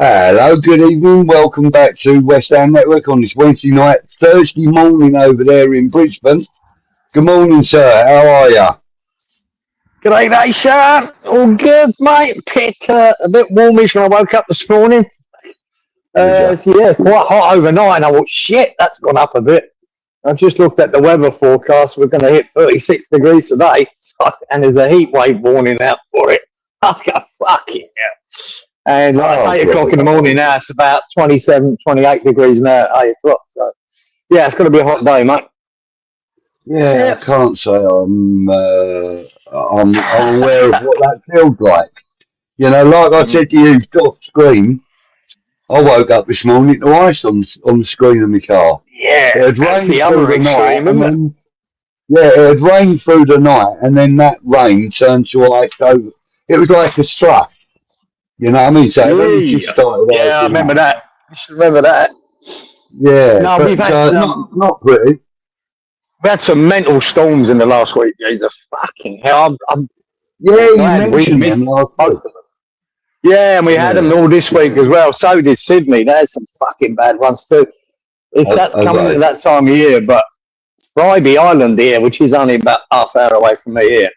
Hello, good evening. Welcome back to West Ham Network on this Wednesday night, Thursday morning over there in Brisbane. Good morning, sir. How are you? G'day, day, sir. All good, mate. A bit warmish when I woke up this morning. So yeah, quite hot overnight. And I thought, shit, that's gone up a bit. I just looked at the weather forecast. We're going to hit 36 degrees today, and there's a heat wave warning out for it. I was going, fucking hell. And it's 8 o'clock in the morning now. It's about 27, 28 degrees now at 8 o'clock. So, yeah, it's going to be a hot day, mate. Yeah, I can't say I'm aware of what that feels like. You know, like I said to you, off screen, I woke up this morning to ice on the screen of my car. Yeah, that's the other extreme, isn't it? Yeah, it had rained through the night, and then that rain turned to ice over. It was like a slush. You know what I mean? So it just started. Yeah, I remember that. You should remember that. Yeah, no, we've had not pretty. We had some mental storms in the last week, Jesus. Fucking hell. You mentioned them last week. Yeah, and we had them all this week as well. So did Sydney. They had some fucking bad ones too. That's coming at that time of year, but Bribey Island here, which is only about half hour away from me here.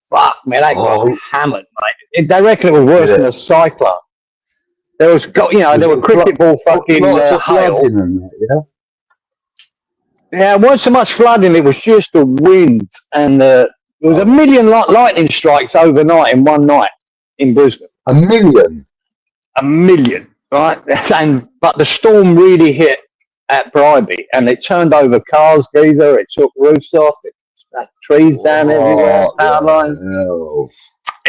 Fuck, man, that got hammered, mate. They reckon it was worse than a cyclone. There was, there were cricket ball fucking hail. Yeah, it wasn't so much flooding, it was just the wind. And there was a million lightning strikes overnight in one night in Brisbane. A million? A million, right? But the storm really hit at Bribey, and it turned over cars, geezer, it took roofs off, it smacked trees down everywhere, power lines.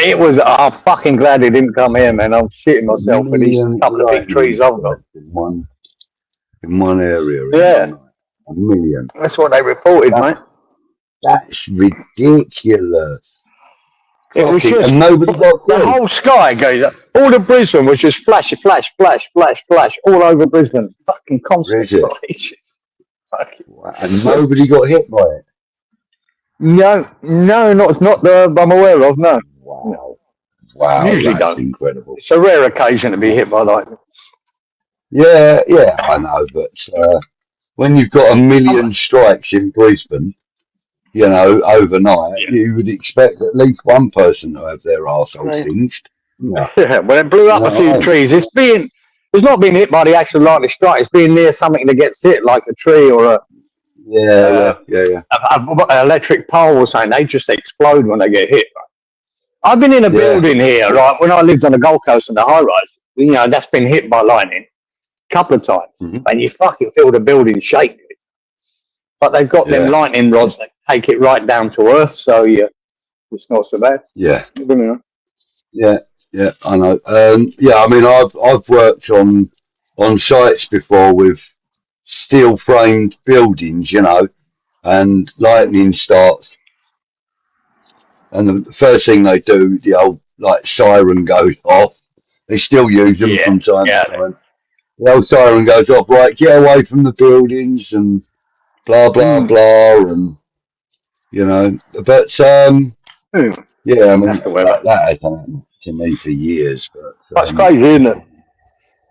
It was, I'm fucking glad it didn't come here, man. I'm shitting myself for these couple of big trees I've got. In one area. Yeah. A million. That's what they reported, mate. That's ridiculous. It was just and nobody got the whole sky goes up. All of Brisbane was just flash, flash, flash, flash, flash, all over Brisbane. Fucking constant. And nobody got hit by it. No, not that I'm aware of. No. Wow. Usually that's don't. Incredible. It's a rare occasion to be hit by lightning. Yeah, I know, but when you've got a million strikes in Brisbane, overnight, you would expect at least one person to have their arsehole singed. Yeah, well, it blew up a few trees. It's not being hit by the actual lightning strike. It's being near something that gets hit, like a tree or an electric pole or something. They just explode when they get hit. Right? I've been in a building here, right, when I lived on the Gold Coast in the high rise. That's been hit by lightning a couple of times, and you fucking feel the building shake. But they've got them lightning rods that take it right down to earth, so it's not so bad. Yeah, I know. I mean, I've worked on sites before with steel framed buildings, and lightning starts, and the first thing they do, the old siren goes off. They still use them from time to time. The old siren goes off, right? Get away from the buildings and blah blah blah, and but I mean that has happened to me for years. But that's crazy, isn't it?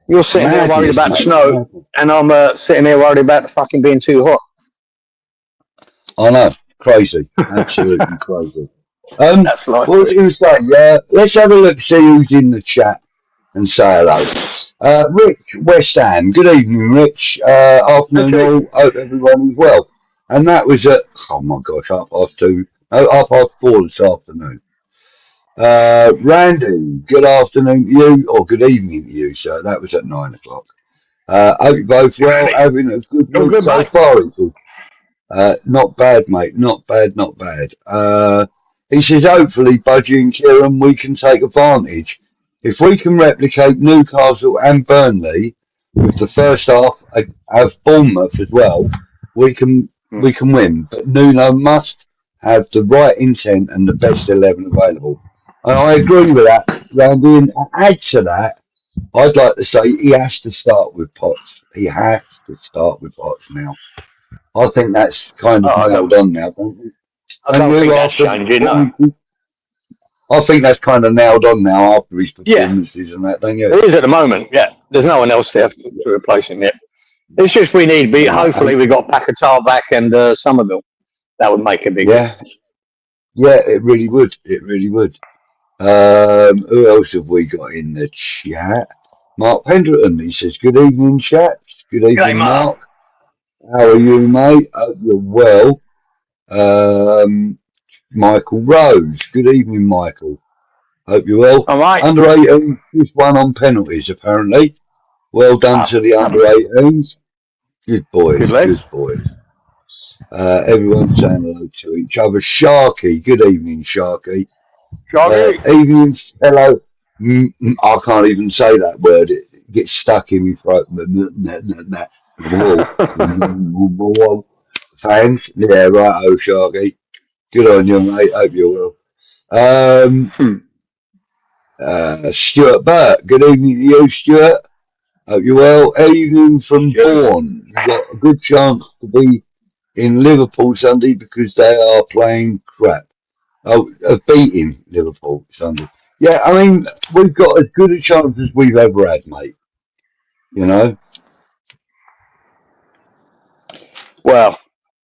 You're sitting there worried about the snow, and I'm sitting there worried about the fucking being too hot. I know, crazy, absolutely crazy. That's life. What was I going to say? Let's have a look, see who's in the chat, and say hello. Rich, West Ham. Good evening, Rich. Afternoon all. Hope everyone is well. And that was at, oh my gosh, 4:30 this afternoon. Randy, good afternoon to you, or good evening to you, sir. That was at 9 o'clock. Hope you both well, having a good week so far. Not bad, mate. Not bad. He says, hopefully, Budgie and Kieran, we can take advantage. If we can replicate Newcastle and Burnley with the first half of Bournemouth as well, we can win. But Nuno must have the right intent and the best 11 available. And I agree with that, Randy. And to add to that, I'd like to say he has to start with Potts. He has to start with Potts now. I think that's kind of nailed on now, don't you? I don't think that's changing, no. I think that's kind of nailed on now after his performances and that, don't you? It is at the moment, yeah. there's no one else there to replace him yet. It's just we need. Hopefully, we got 𝗪𝗪𝗡𝗗 back and Somerville. That would make a big difference. Yeah, it really would. It really would. Who else have we got in the chat? Mark Pendleton, he says, good evening, chaps. Good evening, Mark. How are you, mate? Hope you're well. Michael Rose, good evening, Michael. Hope you're well. All right. Under 18, just won on penalties, apparently. Well done to the under 18s. Good boys, good boys. Everyone's saying hello to each other. Sharky, good evening, Sharky. Evening, hello. I can't even say that word. It gets stuck in my throat. Thanks. Yeah, right, oh, Sharky. Good on you, mate. Hope you're well. Stuart Burt, good evening to you, Stuart. Hope you're well. Evening from Bourne. You've got a good chance to be in Liverpool Sunday because they are playing crap. Beating Liverpool Sunday. Yeah, I mean, we've got as good a chance as we've ever had, mate. You know? Well,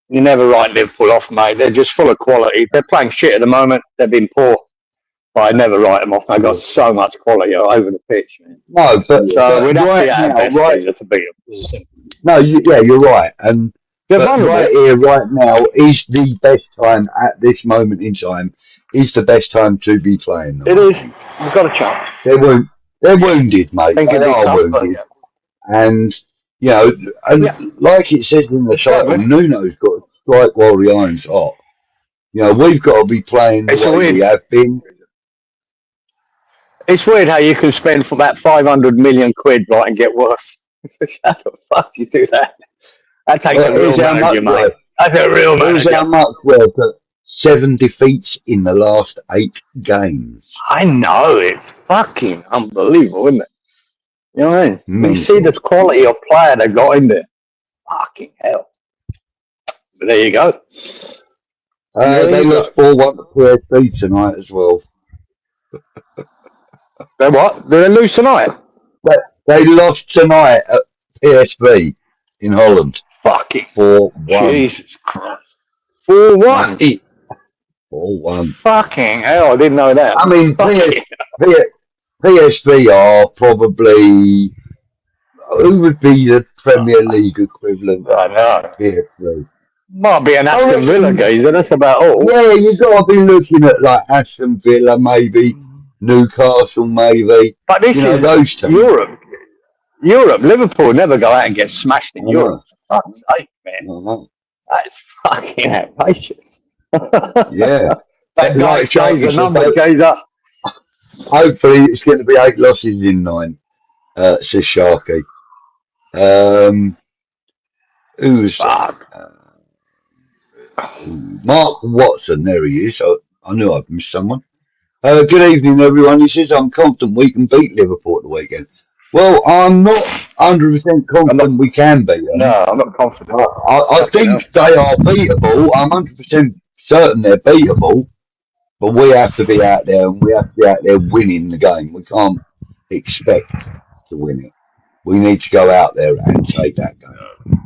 you never write Liverpool off, mate. They're just full of quality. They're playing shit at the moment. They've been poor. But I never write them off. They've got so much quality over the pitch, man. No, but we'd have to have best to beat them. No, you're right. And right here, right now, is the best time at this moment in time. Is the best time to be playing them. It is. We've got a chance. They're wounded, mate. They are wounded. And, you know, and like it says in the title, Nuno's got to strike while the iron's hot. You know, we've got to be playing the way we have been. It's weird how you can spend for about 500 million quid, right, and get worse. How the fuck do you do that? That takes a real manager, mate. That's a real manager. How much worth 7 defeats in the last 8 games. I know, it's fucking unbelievable, isn't it? You know what I mean? You see the quality of player they got in there. Fucking hell. But there you go. They lost 4-1 to PSV tonight as well. They what? Did they lose tonight? They lost tonight at PSV in Holland. Fucking 4-1. Jesus Christ. 4-1? 4-1. Fucking hell, I didn't know that. I mean, PSV are probably... Who would be the Premier League equivalent? I know. PSV? Might be an Aston Villa geezer, that's about all. Yeah, you've got to be looking at like Aston Villa, maybe Newcastle, maybe. But this is those teams. Europe. Liverpool never go out and get smashed in Europe. For fuck's sake, man. That's fucking outrageous. Yeah. That guy says a number goes up. Hopefully it's going to be 8 losses in 9, says Sharky. Who's Mark Watson, there he is. I knew I'd missed someone. Good evening, everyone. He says, I'm confident we can beat Liverpool at the weekend. Well, I'm not 100% confident we can beat them. No, I'm not confident. I think they are beatable. I'm 100% certain they're beatable. But we have to be out there, and we have to be out there winning the game. We can't expect to win it. We need to go out there and take that game.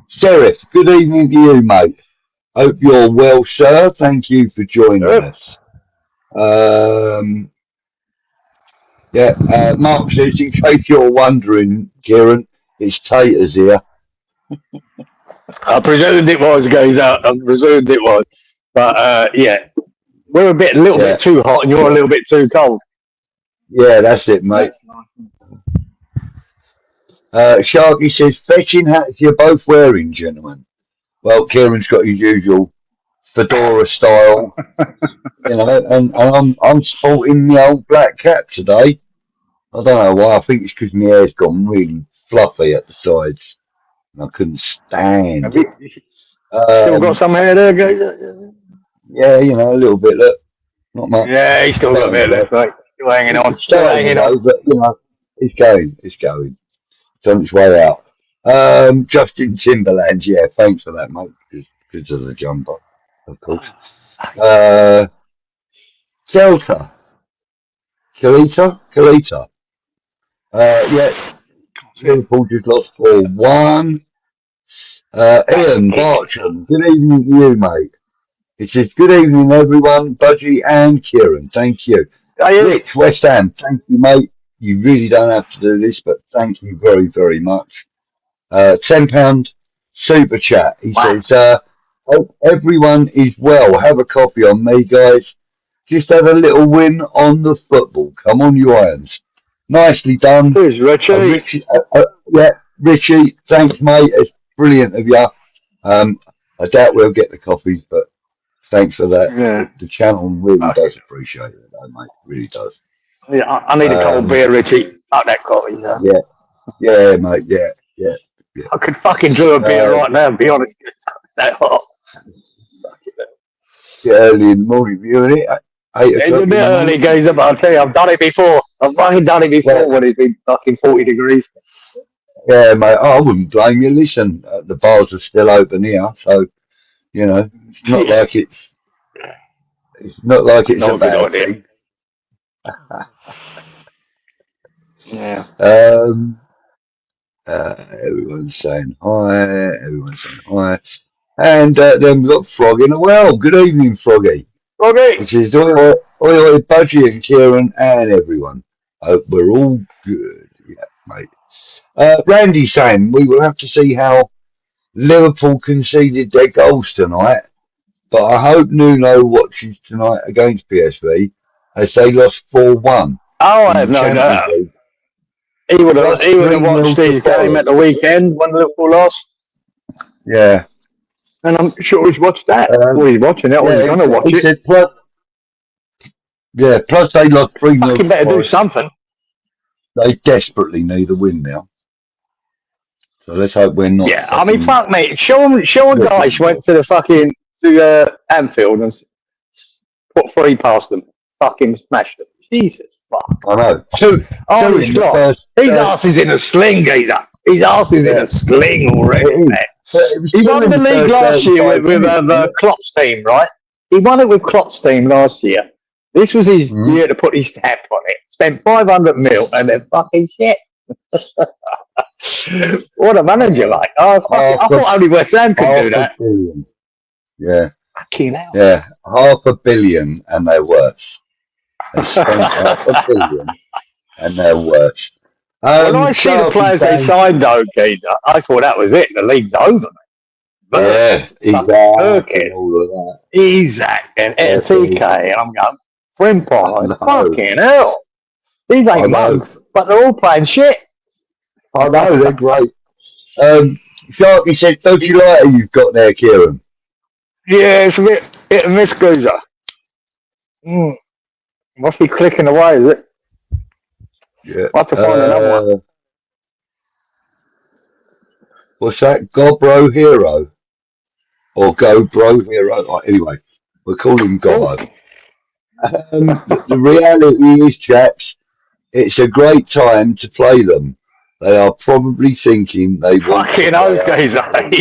Sheriff, good evening to you, mate. Hope you're well, sir. Thank you for joining us. Mark says, in case you're wondering, Kieran, it's Taters here. I presumed it was, guys. I presumed it was. But, we're a little bit too hot and you're a little bit too cold. Yeah, that's it, mate. Sharky says, fetching hats you're both wearing, gentlemen. Well, Kieran's got his usual fedora style, you know, and I'm sporting the old black cap today. I don't know why. I think it's because my hair's gone really fluffy at the sides, and I couldn't stand Have it. you still got some hair there, guys? Yeah, you know, a little bit. Look, not much. Yeah, he's still got a bit left, right? Still hanging on. Still hanging on. But, you know, it's going. It's on its way out. Justin Timberland, yeah, thanks for that, mate. Because of the jumper, of course. Kalita. Liverpool just lost 4-1. Ian Bartram, good evening to you, mate. It says, good evening, everyone, Budgie and Kieran. Thank you. Rich, West Ham, thank you, mate. You really don't have to do this, but thank you very, very much. £10 super chat. He says, hope everyone is well. Have a coffee on me, guys. Just had a little win on the football. Come on, you irons. Nicely done. Cheers, Richie. Richie, thanks, mate. It's brilliant of you. I doubt we'll get the coffees, but thanks for that. Yeah. The channel really does appreciate it, though, mate. Really does. Yeah, I need a cold beer, Richie. Not that coffee. Yeah, mate. Yeah. I could fucking do a beer right now, to be honest. It's that hot. Early in the morning, viewing it. It's a bit early, guys, but I'll tell you, I've done it before. I've fucking done it before when it's been fucking 40 degrees. Yeah, mate, I wouldn't blame you. Listen, the bars are still open here, so, you know, it's not like it's a bad thing. Yeah. Everyone's saying hi. And then we've got Frog in a well. Good evening, Froggy. Froggy! Which is oi, Budgie and Kieran and everyone. Hope we're all good. Yeah, mate. Randy saying we will have to see how Liverpool conceded their goals tonight, but I hope Nuno watches tonight against PSV as they lost 4-1. Oh, I have no doubt. He would have watched his game at the weekend when Liverpool lost. Yeah. And I'm sure he's watched that. He's watching it, or he's going to watch it. Plus they lost 3-0. Fucking better do something. They desperately need a win now. So let's hope we're not. Yeah, I mean, fuck me. Sean Dyche went to the fucking Anfield and put 3 past them. Fucking smashed them. Jesus fuck. I know. His ass is in a sling, geezer. His ass is in a sling already, man. He won the league last year with Klopp's team, right? He won it with Klopp's team last year. This was his year to put his stamp on it. Spent 500 mil and then fucking shit. What a manager, like. I thought only West Ham could do that. Yeah. Fucking hell. Yeah. $500 million and they're worse. They spent $500 million and they're worse. When I see the players they signed, though, geezer, I thought that was it. The league's over, mate. Isaac and TK, and I'm going, Frimpong, fucking hell. These ain't mugs, but they're all playing shit. I know, they're great. Sharky said, dodgy lighter you've got there, Kieran. Yeah, it's a bit hit and miss, geezer. Must be clicking away, is it? Yeah. I'll have to find another one. What's that? Gobro Hero? Or GoBro Hero? Anyway, we'll call him Gobbo. The reality is, chaps, it's a great time to play them. They are probably thinking they want fucking okay, he's right.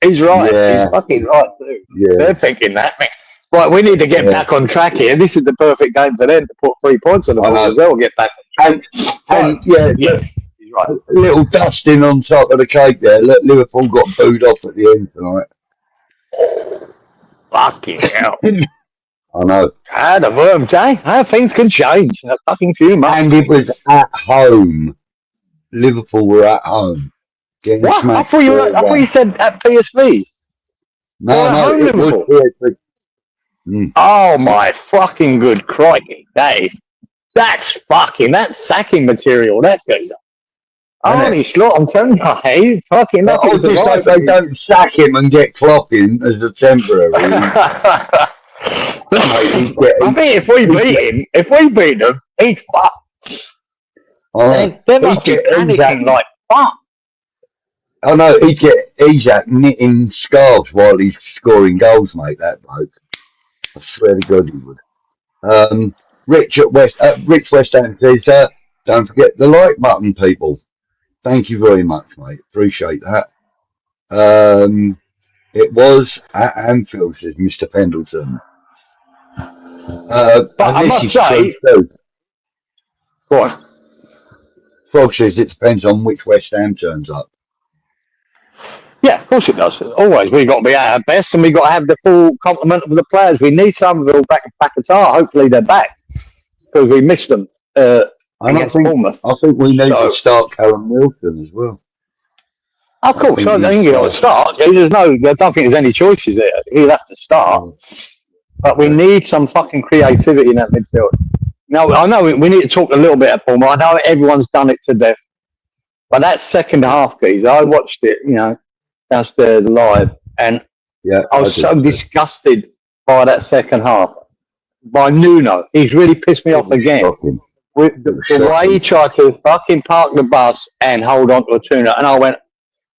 He's right. Yeah. He's fucking right too. Yeah. They're thinking that, man. Right, we need to get back on track here. This is the perfect game for them to put 3 points on the board as well. Get back on track. He's right. A little dusting on top of the cake there. Liverpool got booed off at the end tonight. Fucking hell. I know. The worm, Jay. Things can change in a fucking few months. And it was at home. Liverpool were at home. What? I thought you said at PSV. No, it was PSV. Oh my fucking good crikey. That's sacking material, that geezer. Holy slot, I'm telling you, hey, fucking lucky. They don't sack him and get Klopp in as a temporary. I think if we beat them, he's fucked. They must be panicking like fuck. I know, he'd get Isaac knitting scarves while he's scoring goals, mate, that bloke. I swear to God he would. Rich West Ham says, don't forget the like button, people. Thank you very much, mate. Appreciate that. It was at Anfield, says Mr. Pendleton. But I must say, go on. Frog says it depends on which West Ham turns up. Yeah, of course it does. Always. We've got to be at our best and we've got to have the full complement of the players. We need Somerville back at 𝗪𝗪𝗪𝗪. Hopefully they're back because we missed them against Bournemouth. I think we need to start Callum Wilson as well. Of course, I think he'll start. I don't think there's any choices there. He'll have to start. But we need some fucking creativity in that midfield. Now, I know we need to talk a little bit about Bournemouth. I know everyone's done it to death. But that second half, guys, I watched it, downstairs live, and I was so disgusted by that second half. By Nuno. He's really pissed me off again. With the way he tried to fucking park the bus and hold on to a tuna. And I went,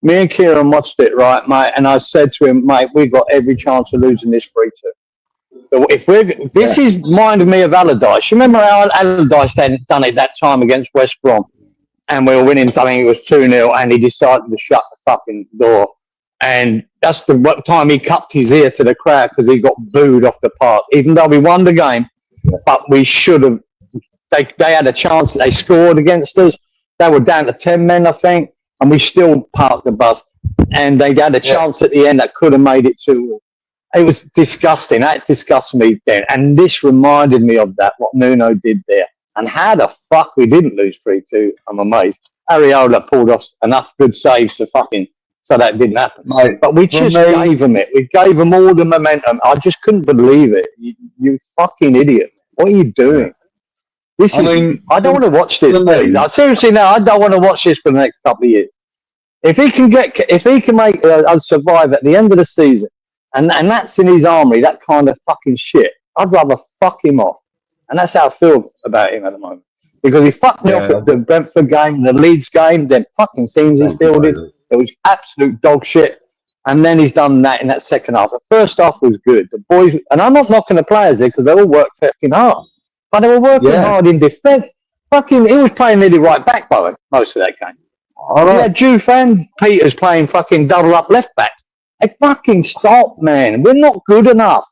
me and Kieran watched it, right, mate? And I said to him, mate, we've got every chance of losing this 3-2. So this is reminded me of Allardyce. You remember how Allardyce had done it that time against West Brom? And we were winning, I think it was 2-0, and he decided to shut the fucking door. And that's the time he cupped his ear to the crowd because he got booed off the park. Even though we won the game, but we should have. They had a chance. They scored against us. They were down to 10 men, I think, and we still parked the bus. And they had a chance at the end that could have made it 2-2. It was disgusting. That disgusted me then. And this reminded me of that, what Nuno did there. And how the fuck we didn't lose 3-2, I'm amazed. Areola pulled off enough good saves to fucking so that didn't happen. Mate, but we just gave them it. We gave them all the momentum. I just couldn't believe it. You fucking idiot. What are you doing? I don't want to watch this. Seriously, now I don't want to watch this for the next couple of years. If he can make us survive at the end of the season, and that's in his armory, that kind of fucking shit, I'd rather fuck him off. And that's how I feel about him at the moment. Because he fucked me off at the Brentford game, the Leeds game, then fucking teams he fielded. It was absolute dog shit. And then he's done that in that second half. The first half was good. The boys, and I'm not knocking the players there because they all worked fucking hard. But they were working hard in defence. Fucking, he was playing nearly right back by most of that game. Yeah, Juve and Peters playing fucking double up left back. Hey, fucking stop, man. We're not good enough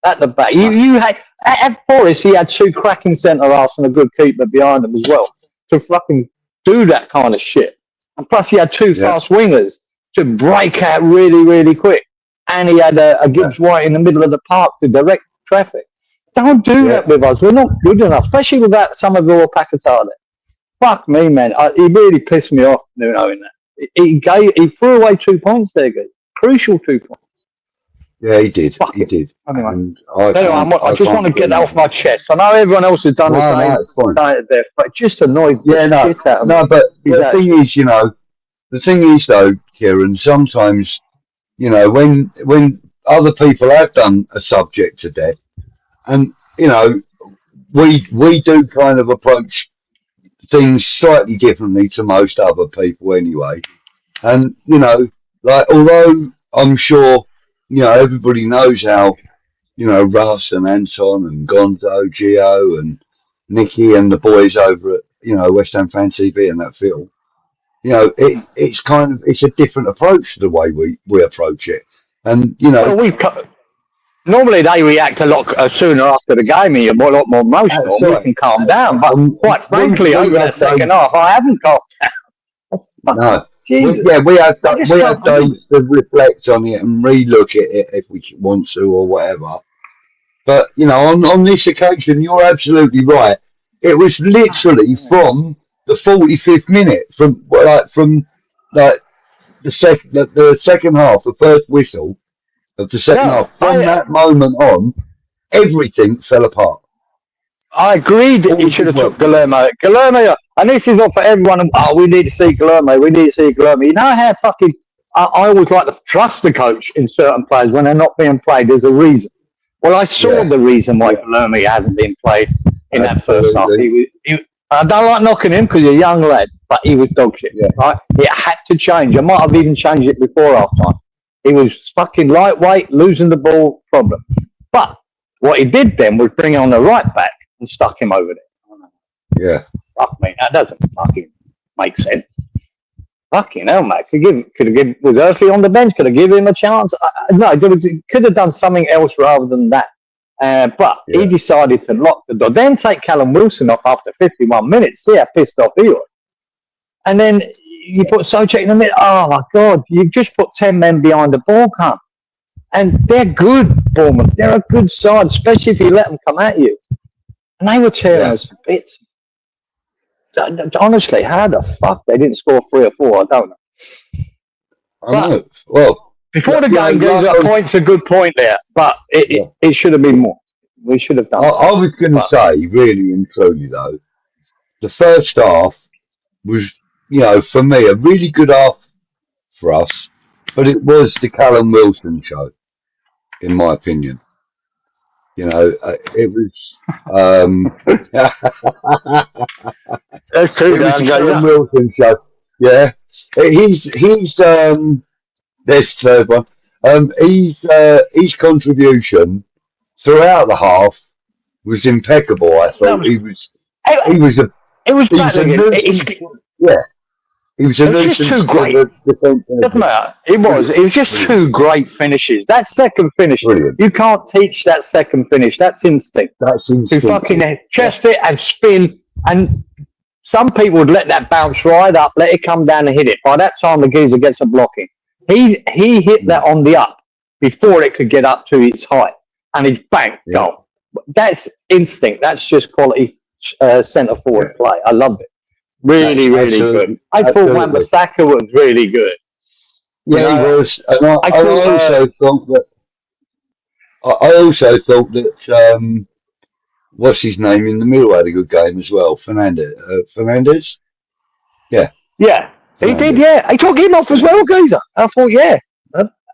at the back. You had at Forest, he had 2 cracking centre halves and a good keeper behind them as well to fucking do that kind of shit. And plus, he had 2 fast wingers to break out really, really quick. And he had a Gibbs White in the middle of the park to direct traffic. Don't do that with us. We're not good enough, especially with that Somerville or 𝗪𝗪𝗪𝗪. Fuck me, man. He really pissed me off, Nuno, in that. He threw away 2 points there, guys. Crucial 2 points. Yeah, he did. He did. Anyway, I just want to get that off my chest. I know everyone else has done the same, but it just annoyed the shit out of me. No, but the thing is, the thing is, though, Kieran, sometimes, when other people have done a subject to death, and, we do kind of approach things slightly differently to most other people anyway. And, although I'm sure, everybody knows how, Russ and Anton and Gonzo, Gio and Nicky and the boys over at, West Ham Fan TV and that film, it's a different approach to the way we approach it. And, normally they react a lot sooner after the game and you're a lot more emotional and we can calm down. But quite frankly, over that second half, I haven't calmed down. No. We have days to reflect on it and re-look at it if we want to or whatever. But, on this occasion, you're absolutely right. It was literally from the 45th minute, from the second half, the first whistle of the second half. From that moment on, everything fell apart. I agreed that he should have took Gnabry, and this is not for everyone. We need to see Gnabry. You know how fucking I always like to trust the coach in certain players when they're not being played. There's a reason. Well, I saw the reason why Gnabry hasn't been played in that first half. I don't like knocking him because he's a young lad, but he was dog shit. Right? It had to change. I might have even changed it before half time. He was fucking lightweight, losing the ball, problem. But what he did then was bring on the right back and stuck him over there. Yeah. Fuck me, that doesn't fucking make sense. Fucking hell, mate. Could have given was Earthy on the bench, could have given him a chance. Could have done something else rather than that. But he decided to lock the door. Then take Callum Wilson off after 51 minutes. See how pissed off he was. And then you put Souček in the middle. Oh my God! You just put 10 men behind the ball, cunt. And they're good, Bournemouth. They're a good side, especially if you let them come at you. And they were tearing us to bits. Honestly, how the fuck they didn't score 3 or 4? I don't know. I know. Well, before the game goes, a point's a good point there, but it should have been more. We should have done. I was going to say, really and truly though, the first half was, for me, a really good half for us, but it was the Callum Wilson show, in my opinion. It was. There's two. It was the Callum Wilson show. Yeah, he's there's the third one. His contribution throughout the half was impeccable. I thought he was a nuisance. Yeah, he was a nuisance. Just too great. Doesn't matter. It was just two great finishes. That second finish, you can't teach that second finish. That's instinct. To fucking chest it and spin. And some people would let that bounce right up, let it come down and hit it. By that time, the geezer gets a blocking. He hit that on the up before it could get up to its height, and he bang, goal. That's instinct. That's just quality centre forward play. I love it. Really good. I thought Wan-Bissaka was really good. Yeah, he was. And I also thought that what's his name in the middle had a good game as well. Fernandez. Yeah. Yeah. He did, He took him off as well, geezer. I thought,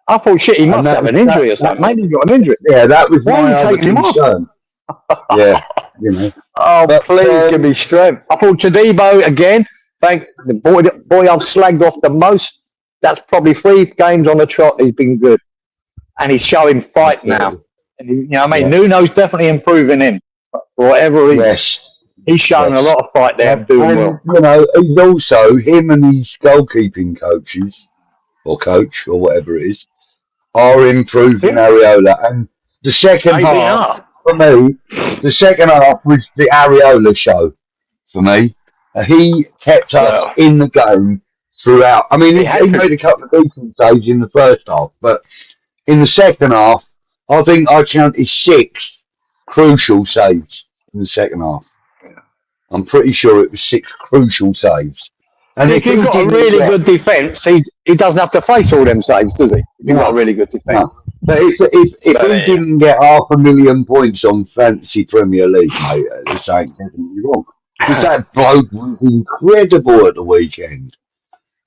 I thought, shit, he must have an injury or something. Maybe he got an injury. Yeah, that was my other concern. Yeah, Oh, please give me strength. I thought Todibo again. Thank the boy I've slagged off the most. That's probably 3 games on the trot. He's been good, and he's showing fight now. And Nuno's definitely improving him for whatever reason. Yes. He's showing a lot of fight there, doing well. He's also, him and his goalkeeping coaches, or coach, or whatever it is, are improving Areola. And the second half, for me, the second half was the Areola show, for me. He kept us in the game throughout. I mean, he made a couple of decent saves in the first half, but in the second half, I think I counted 6 crucial saves in the second half. I'm pretty sure it was 6 crucial saves. And if you've got a really good defence, he doesn't have to face all them saves, does he? If you've got a really good defence. No. But if he didn't get 500,000 points on Fantasy Premier League, mate, this ain't definitely wrong. Because that bloke was incredible at the weekend.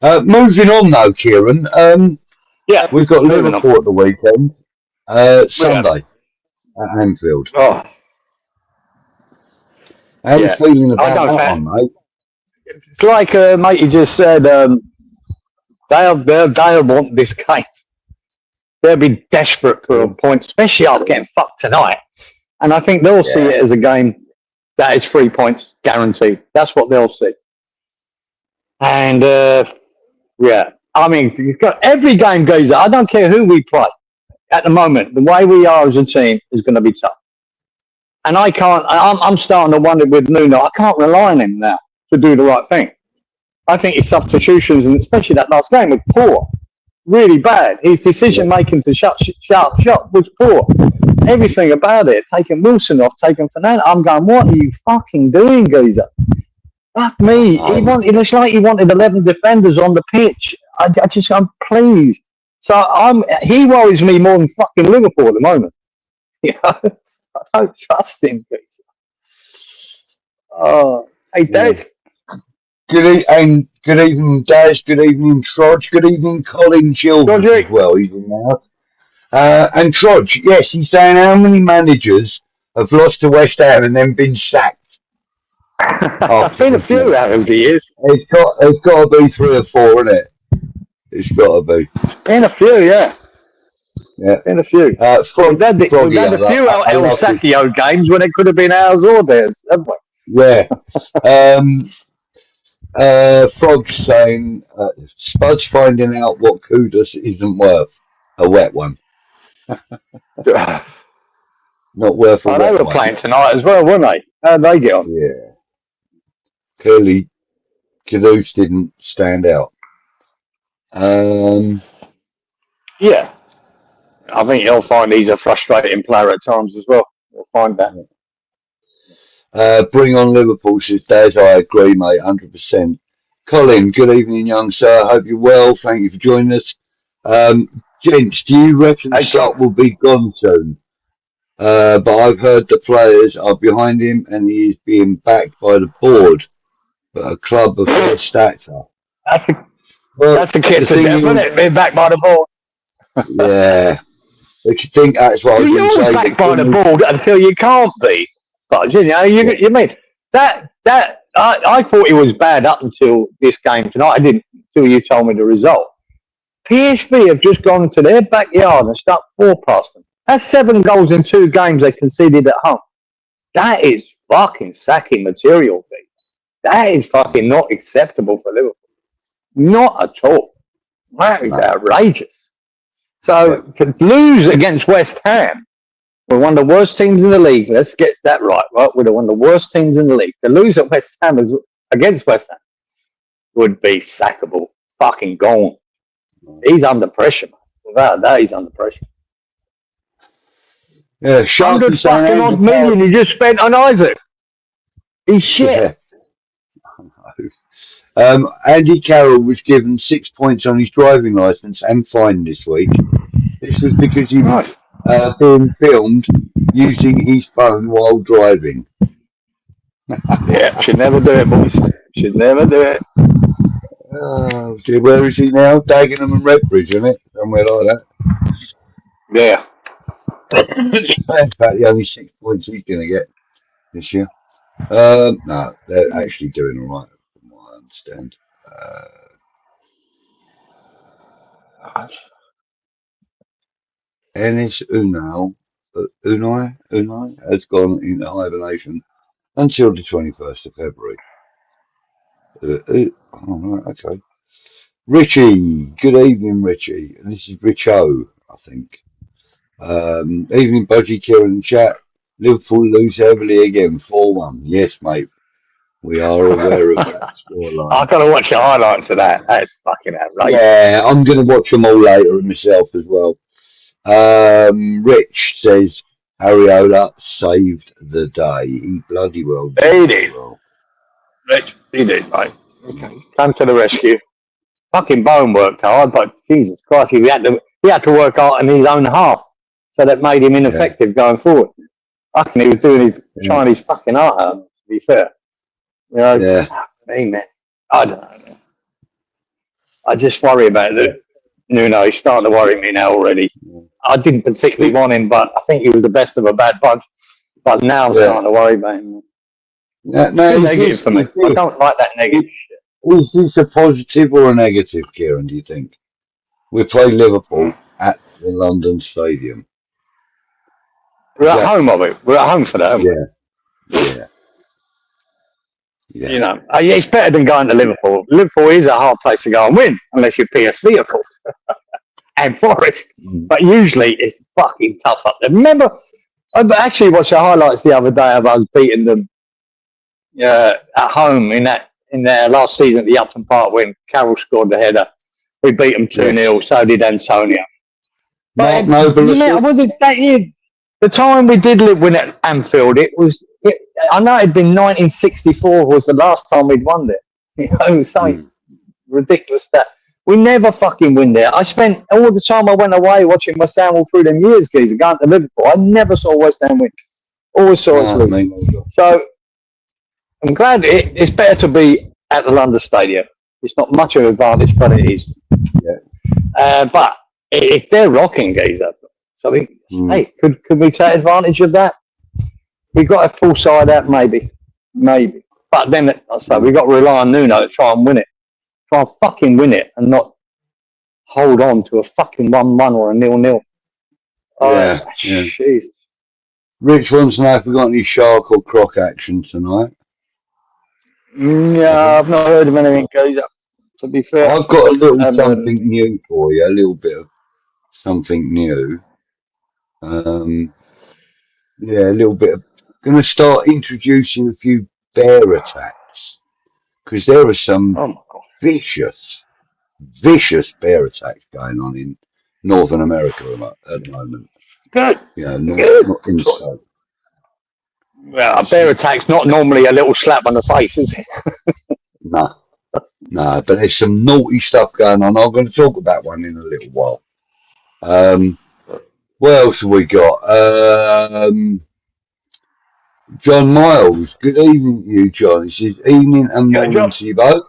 Moving on though, Kieran. We've got Liverpool at the weekend. Sunday at Anfield. Oh. How are you feeling about that one, mate? It's like mate, you just said, they'll want this game. They'll be desperate for a point, especially after getting fucked tonight. And I think they'll see it as a game that is 3 points guaranteed. That's what they'll see. And I mean, you've got every game goes. I don't care who we play at the moment. The way we are as a team is going to be tough. And I'm starting to wonder with Nuno, I can't rely on him now to do the right thing. I think his substitutions, and especially that last game, were poor. Really bad. His decision making to shut was poor. Everything about it, taking Wilson off, taking Fernandez. I'm going, what are you fucking doing, geezer? Fuck me. It looks like he wanted 11 defenders on the pitch. I'm pleased. So he worries me more than fucking Liverpool at the moment. I don't trust him, geezer. Oh, hey, Dad. Good evening, Daz. Good evening, Trudge. Good evening, Colin Childers as well. He's in now. And Trudge, yes, he's saying how many managers have lost to West Ham and then been sacked? There's been a few out of the years. It's got to be 3 or 4, isn't it? It's got to be. Been a few, yeah. Been a few. We've had a few El Sacchio games when it could have been ours or theirs, haven't we? Yeah. Frog's saying Spud's finding out what Kudus isn't worth. A wet one. Not worth a wet one. They were playing tonight as well, weren't they? How'd they get on? Yeah. Clearly Kudus didn't stand out. Yeah. I think you'll find he's a frustrating player at times as well. We'll find that. Bring on Liverpool, says Daz. I agree, mate, 100%. Colin, good evening, young sir. Hope you're well. Thank you for joining us. Gents, do you reckon Slot will be gone soon? But I've heard the players are behind him and he is being backed by the board. But a club of their stature. That's the kiss of death, isn't it? Being backed by the board. Yeah. If you think that's what I was going to say. You're backed by the board until you can't be. But you know, you mean that I thought it was bad up until this game tonight. I didn't until you told me the result. PSV have just gone to their backyard and stuck 4 past them. That's 7 goals in 2 games they conceded at home. That is fucking sacking material, Pete. That is fucking not acceptable for Liverpool. Not at all. That is outrageous. So to lose against West Ham, we're one of the worst teams in the league. Let's get that right. We're one of the worst teams in the league. To lose at West Ham against West Ham would be sackable. Fucking gone. He's under pressure. Without that, he's under pressure. Yeah, 100 fucking odd million you just spent on Isaac. He's shit. Yeah. Andy Carroll was given 6 points on his driving licence and fined this week. This was because he was being filmed using his phone while driving. Yeah, should never do it, boys. Should never do it. Oh, dear, where is he now? Dagenham and Redbridge, isn't it? Somewhere like that. Yeah. That's about the only 6 points he's going to get this year. No, they're actually doing all right, from what I understand. Enes Unai has gone into hibernation until the 21st of February. Okay. Richie, good evening, Richie. And this is Richo, I think. Evening, Budgie, Kieran, and chat. Liverpool lose heavily again, 4-1. Yes, mate. We are aware of that scoreline. I've got to watch the highlights of that. That's fucking outrageous. Yeah, I'm going to watch them all later myself as well. Rich says Areola saved the day. He bloody well did. He did. Rich, he did, mate. Okay. Come to the rescue. Fucking Bone worked hard, but Jesus Christ, he had to work hard in his own half, so that made him ineffective going forward. Fucking, he was doing trying his fucking heart out. To be fair, you know. Man, I don't know. Man. I just worry about it. Nuno, he's starting to worry me now already. I didn't particularly want him, but I think he was the best of a bad bunch. But now I'm starting to worry about him. No, negative for me. I don't like that negative shit. Is this a positive or a negative, Kieran, do you think? We play Liverpool at the London Stadium. We're at home, are we? We're at home for that, Yeah. You know, it's better than going to Liverpool. Liverpool is a hard place to go and win, unless you're PSV, of course, and Forest. But usually it's fucking tough up there. Remember, I actually watched the highlights the other day of us beating them at home in their last season at the Upton Park when Carroll scored the header. We beat them 2-0, so did Antonio. But the time we did win at Anfield, I know it'd been 1964 was the last time we'd won there. You know, it was something ridiculous that we never fucking win there. I spent all the time I went away watching West Ham all through them years, geez, going to Liverpool. I never saw West Ham win. Always saw us lose. So I'm glad it's better to be at the London Stadium. It's not much of an advantage, but it is. Yeah. But if they're rocking, geezer, so hey, could we take advantage of that? We got a full side out, maybe. But then we got to rely on Nuno to try and win it. Try and fucking win it, and not hold on to a fucking 1-1 or a 0-0. Jesus. Rich wants to know if we got any shark or croc action tonight. Yeah, I've not heard of anything, geezer. To be fair, I've got a little something new for you. A little bit of something new. A little bit of. Going to start introducing a few bear attacks because there are some Oh my God. vicious bear attacks going on in Northern America at the moment. Good. You know, Good. not in the States. Well, a bear attack's not normally a little slap on the face, is it? No, but there's some naughty stuff going on. I'm going to talk about one in a little while. What else have we got? John Miles. Good evening to you, John. He says, evening and Good morning job. to you both.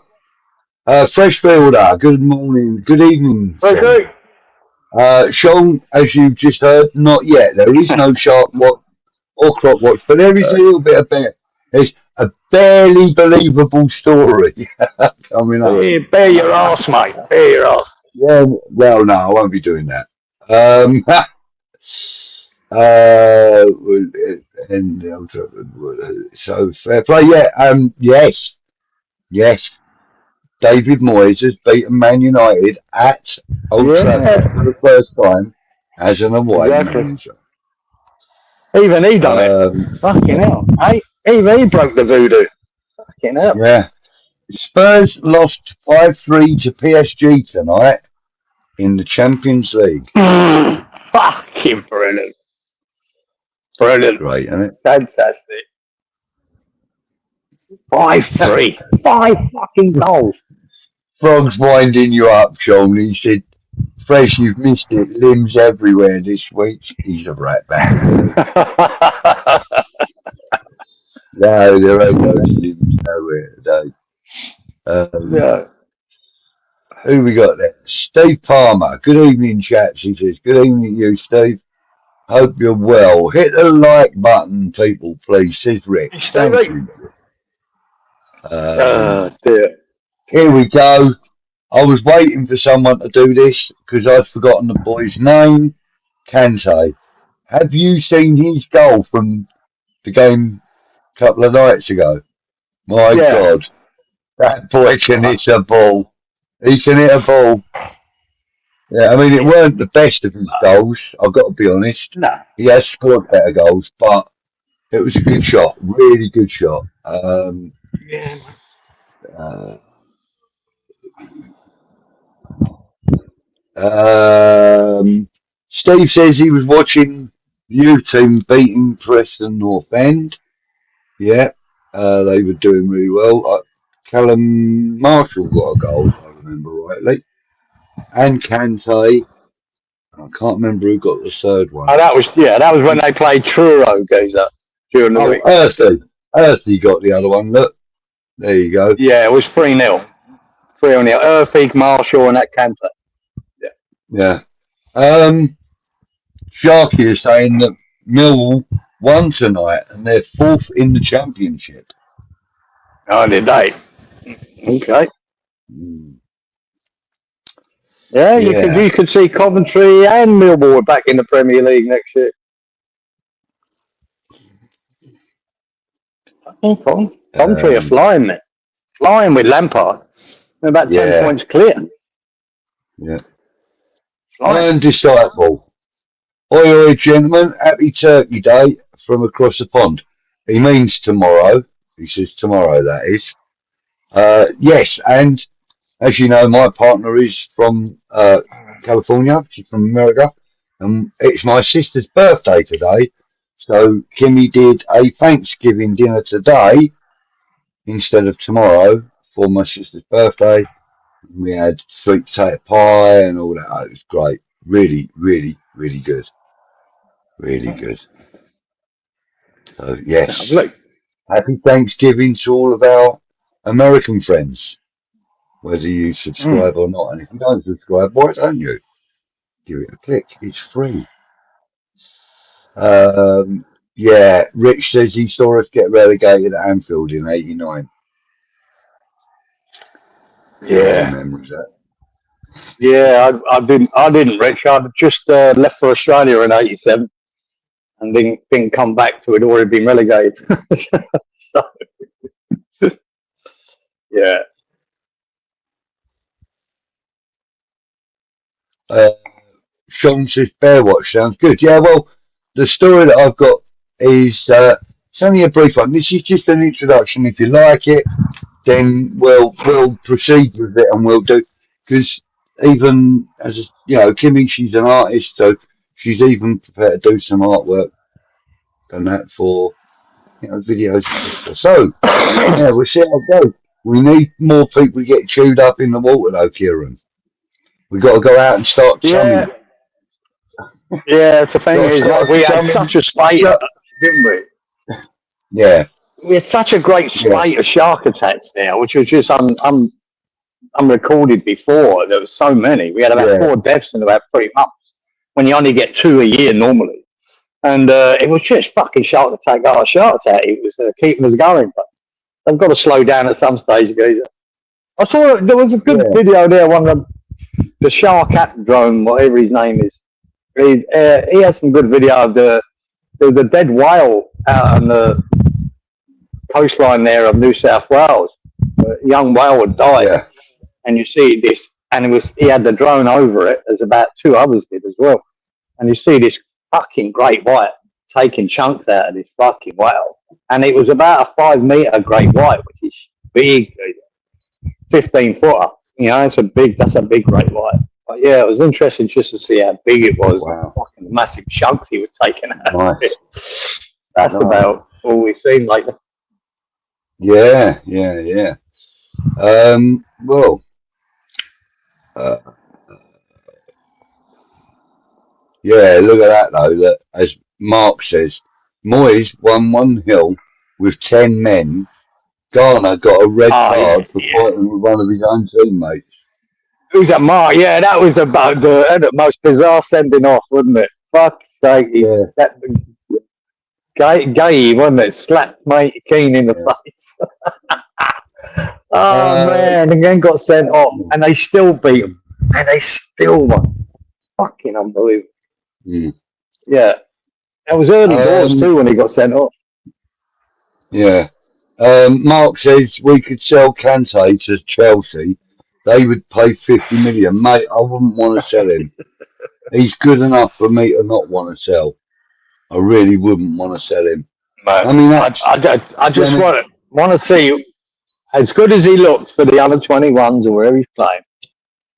Freshfielder. Good morning. Good evening, Sean. Okay. Sean, as you've just heard, not yet. There is no shark watch or crop watch, but there is a little bit of bear. There's a barely believable story coming up. Bear your ass, mate. Bear your ass. Yeah, well, no, I won't be doing that. And so fair play. Yeah, yes. David Moyes has beaten Man United at Old Trafford for the first time as an away manager. Even he done it. Fucking hell. Even he broke the voodoo. Fucking hell. Yeah. Spurs lost 5-3 to PSG tonight in the Champions League. Fucking brilliant. Brilliant. Great, isn't it? Fantastic. 5-3. 5 fucking goals. Frog's winding you up, Sean. He said, Fresh, you've missed it. Limbs everywhere this week. He's a rat back. No, there ain't no limbs nowhere today. Who we got there? Steve Palmer. Good evening, chaps. He says, good evening to you, Steve. Hope you're well. Hit the like button, people, please, says Rick. Thank you. Dear. Here we go. I was waiting for someone to do this because I'd forgotten the boy's name. Kante. Have you seen his goal from the game a couple of nights ago? My God. That boy can hit a ball. He can hit a ball. Yeah, I mean, it weren't the best of his goals, I've got to be honest. No. He has scored better goals, but it was a good shot. Really good shot. Steve says he was watching the U team beating Preston North End. Yeah, they were doing really well. Callum Marshall got a goal, if I remember rightly. And Kante. I can't remember who got the third one. Oh, that was when they played Truro Geezer during the week. Earthy got the other one. Look, there you go. Yeah, it was 3-0. 3-0. Earthy, Marshall, and that Kante. Yeah. Sharky is saying that Millwall won tonight and they're fourth in the championship. Oh, did they? Okay. Yeah, you could see Coventry and Millwall back in the Premier League next year. Coventry are flying there. Flying with Lampard. They're about 10 points clear. Yeah. Undisciple. Oi, gentlemen, happy Turkey Day from across the pond. He means tomorrow. He says tomorrow, that is. Yes, and as you know, my partner is from California. She's from America. And it's my sister's birthday today. So Kimmy did a Thanksgiving dinner today instead of tomorrow for my sister's birthday. We had sweet potato pie and all that. Oh, it was great. Really, really, really good. Really good. So, yes. Happy Thanksgiving to all of our American friends, whether you subscribe or not. And if you don't subscribe, why don't you? Give it a click. It's free. Yeah, Rich says he saw us get relegated at Anfield in '89. Yeah. Memories that. Yeah, I didn't, Rich. I just left for Australia in '87 and didn't come back till it already been relegated. So, yeah. Sean says Bear Watch sounds good. Yeah, well, the story that I've got is it's only a brief one. This is just an introduction. If you like it, then we'll proceed with it and we'll do, because even as Kimmy, she's an artist, so she's even prepared to do some artwork and that for videos, etc. So yeah, we'll see how it goes. We need more people to get chewed up in the water though, Kieran. We've got to go out and start chumming. Yeah, the thing is, we had such a spate, didn't we? Yeah. We had such a great spate of shark attacks now, which was just unrecorded before. There were so many. We had about 4 deaths in about 3 months, when you only get 2 a year normally. And it was just fucking shark attack after shark attack. It was keeping us going. But they've got to slow down at some stage, guys. I saw there was a good video there, one of the shark app drone, whatever his name is. He had some good video of the dead whale out on the coastline there of New South Wales. A young whale had died, and you see this, and he had the drone over it, as about 2 others did as well. And you see this fucking great white taking chunks out of this fucking whale, and it was about a 5 meter great white, which is big, 15-footer. That's a big great white. But yeah, it was interesting just to see how big it was. Wow. Fucking massive chunks he was taking out of it. That's about all we've seen lately. Yeah. Look at that though. That, as Mark says, Moyes won 1-0 with 10 men. Garner got a red card for fighting with one of his own teammates. Who's that, Mark? Yeah, that was the most bizarre sending off, wasn't it? Fuck's sake. That gay, wasn't it? Slapped mate Keane in the face. Man, again got sent off, and they still beat him. And they still won. Fucking unbelievable. Yeah. That was early doors too when he got sent off. Yeah. Mark says we could sell Kante to Chelsea. They would pay 50 million. Mate, I wouldn't want to sell him. He's good enough for me to not want to sell. I really wouldn't want to sell him. Mate, I mean, I just want to see, as good as he looks for the under 21s or wherever he's playing,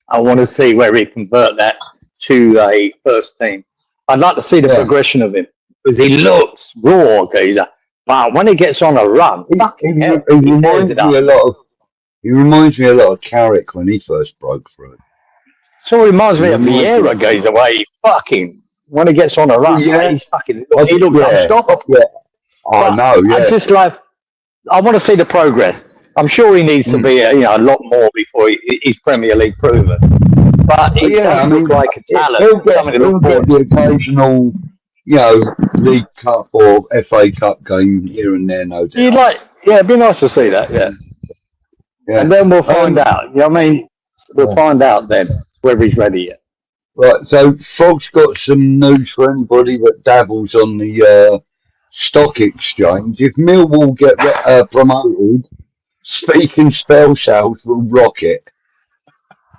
I want to see where he convert that to a first team. I'd like to see the progression of him, because he looks raw, geezer. But when he gets on a run, he reminds me a lot of Carrick when he first broke through. So it reminds me of Vieira, geezer, the way he fucking, when he gets on a run, he's fucking, he looks unstoppable. Yeah. I know, I just I want to see the progress. I'm sure he needs to be a lot more before he's Premier League proven. But he does look like a talent. Something to look forward to. The occasional, League Cup or FA Cup game here and there, no doubt. It'd be nice to see that, yeah. And then we'll find out. You know what I mean? We'll find out then whether he's ready yet. Right, so Frog's got some news for anybody that dabbles on the stock exchange. If Millwall get promoted, Speak and Spell Sales will rocket.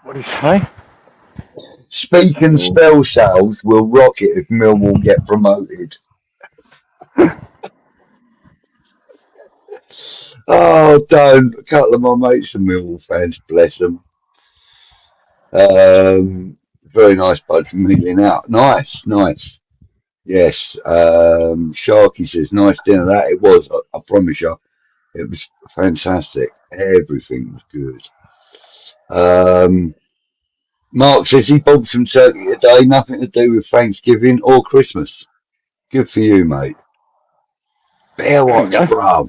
What do you say? Speak and Spell Sales will rocket if Millwall get promoted. Oh, don't. A couple of my mates are Millwall fans, bless them. Very nice bud from Mealing out. Nice. Yes. Sharky says, nice dinner. That it was, I promise you. It was fantastic. Everything was good. Mark says he bought some turkey today, nothing to do with Thanksgiving or Christmas. Good for you, mate. Bear watch, bruv.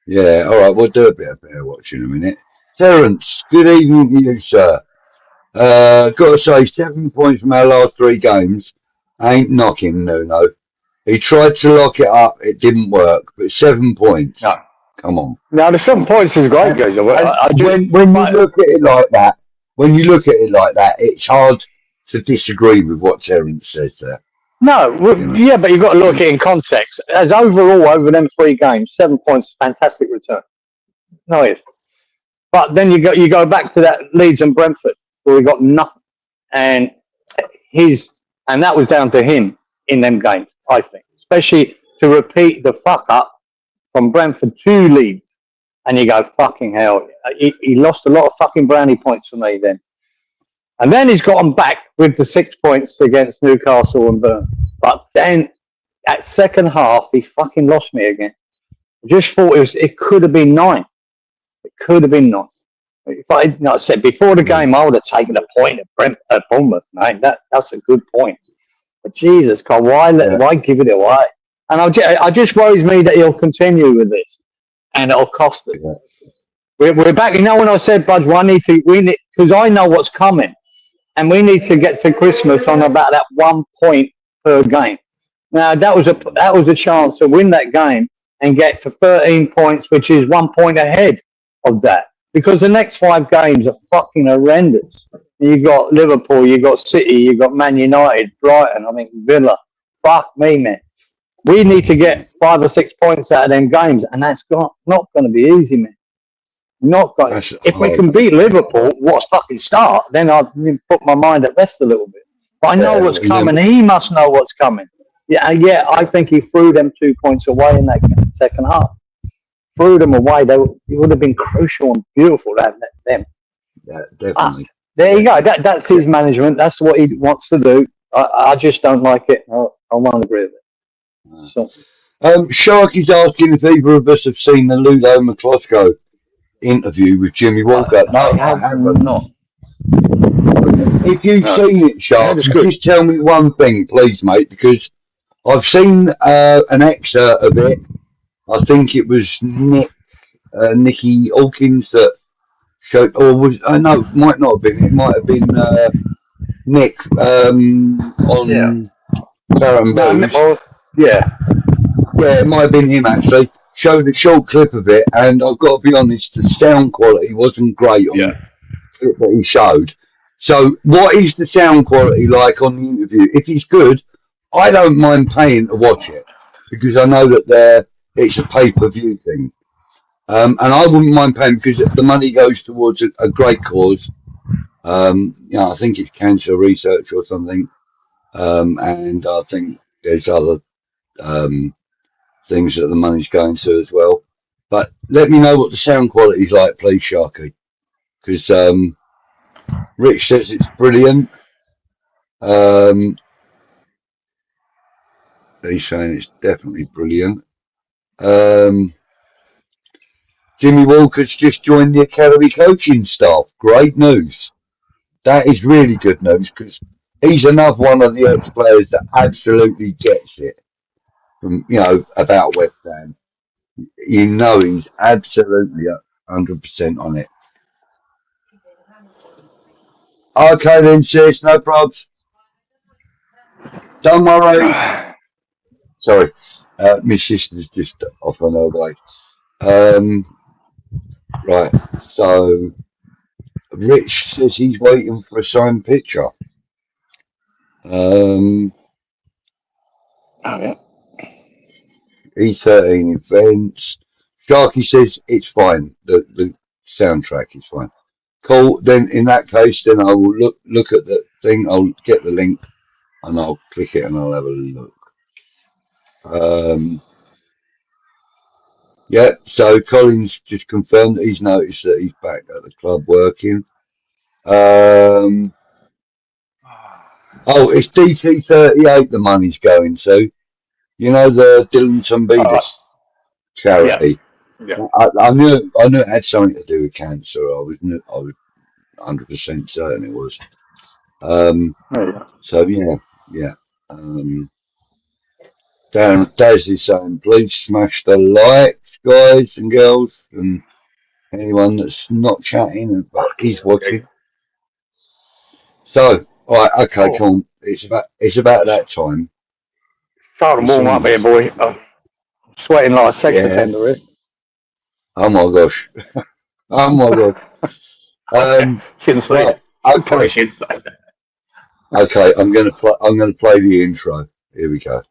Yeah, all right, we'll do a bit of bear watching in a minute. Terence, good evening to you, sir. Got to say, 7 points from our last 3 games ain't knocking, no. He tried to lock it up, it didn't work, but 7 points. No. Come on. Now, the 7 points is great, guys. When you look at it like that, it's hard to disagree with what Terence says there. No, but you've got to look at it in context. As overall, over them 3 games, 7 points, fantastic return. No, it is. But then you go back to that Leeds and Brentford, where we got nothing. And that was down to him in them games, I think. Especially to repeat the fuck up from Brentford to Leeds. and you go, fucking hell. He lost a lot of fucking brownie points for me then. And then he's got them back with the 6 points against Newcastle and Burn. But then at second half, he fucking lost me again. I just thought it could have been 9. It could have been 9. If like I said, before the game, I would have taken a point at Bournemouth, mate. That's a good point. But Jesus God, why give it away? And I just worries me that he'll continue with this, and it'll cost us. Yeah. We're back. You know, when I said, Budge, we need because I know what's coming, and we need to get to Christmas on about that 1 point per game. Now that was a chance to win that game and get to 13 points, which is 1 point ahead of that. Because the next 5 games are fucking horrendous. You got Liverpool, you got City, you got Man United, Brighton, Villa. Fuck me, man. We need to get 5 or 6 points out of them games, and that's not going to be easy, man. If we can beat Liverpool, what a fucking start, then I've put my mind at rest a little bit. But I know what's coming. He must know what's coming. Yeah, I think he threw them 2 points away in that second half. Threw them away. It would have been crucial and beautiful to have them. Yeah, definitely. There you go. That's his management. That's what he wants to do. I just don't like it. I won't agree with it. No. So, Sharky's asking if either of us have seen the 𝗪𝗪𝗪𝗘𝗗 interview with Jimmy Walker. No, I haven't. Not. If you've seen it, Shark, just tell me one thing, please, mate, because I've seen an excerpt of it. I think it was Nicky Hawkins that showed, or was no, it might not have been. It might have been Nick on Baron Booze. Yeah, it might have been him actually. Showed a short clip of it, and I've got to be honest, the sound quality wasn't great on the clip that he showed. So, what is the sound quality like on the interview? If it's good, I don't mind paying to watch it because I know that it's a pay-per-view thing. And I wouldn't mind paying because the money goes towards a great cause. I think it's cancer research or something. And I think there's other things that the money's going to as well. But let me know what the sound quality is like, please, Sharky. Because Rich says it's brilliant. He's saying it's definitely brilliant. Jimmy Walker's just joined the academy coaching staff. Great news. That is really good news because he's another one of the ex-players that absolutely gets it from, about West Ham. He's absolutely 100% on it. Okay then, sis, no probs. Don't worry. Sorry, my sister's just off on her way. Right, so Rich says he's waiting for a signed picture. E13 events. Sharky says it's fine. The soundtrack is fine. Cool. Then in that case, then I will look at the thing. I'll get the link and I'll click it and I'll have a look. So Colin's just confirmed that he's noticed that he's back at the club working. It's DT38 the money's going to. The Dylan Tumbelis charity. Yeah. I knew it had something to do with cancer. I was 100% certain it was. So yeah. Daz is saying, please smash the likes, guys and girls, and anyone that's not chatting, but he's watching. So, all right, okay, cool. It's about that time. Starting to warm up here, boy. I'm sweating like a sex offender, really. Oh my gosh. Shouldn't say that. I probably should say that. Okay, I'm gonna play the intro. Here we go.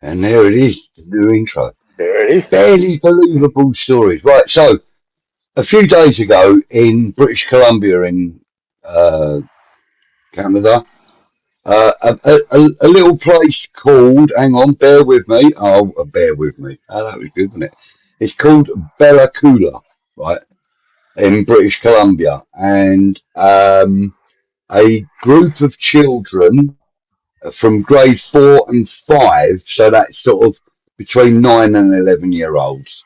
And there it is, the new intro. There it is. Fairly believable stories. Right, so a few days ago in British Columbia in Canada, a little place called, hang on, bear with me. Bear with me. Oh, that was good, wasn't it? It's called 𝗪𝗪𝗡𝗗, right, in British Columbia. And a group of children from grade 4 and 5, so that's sort of between 9 and 11-year-olds,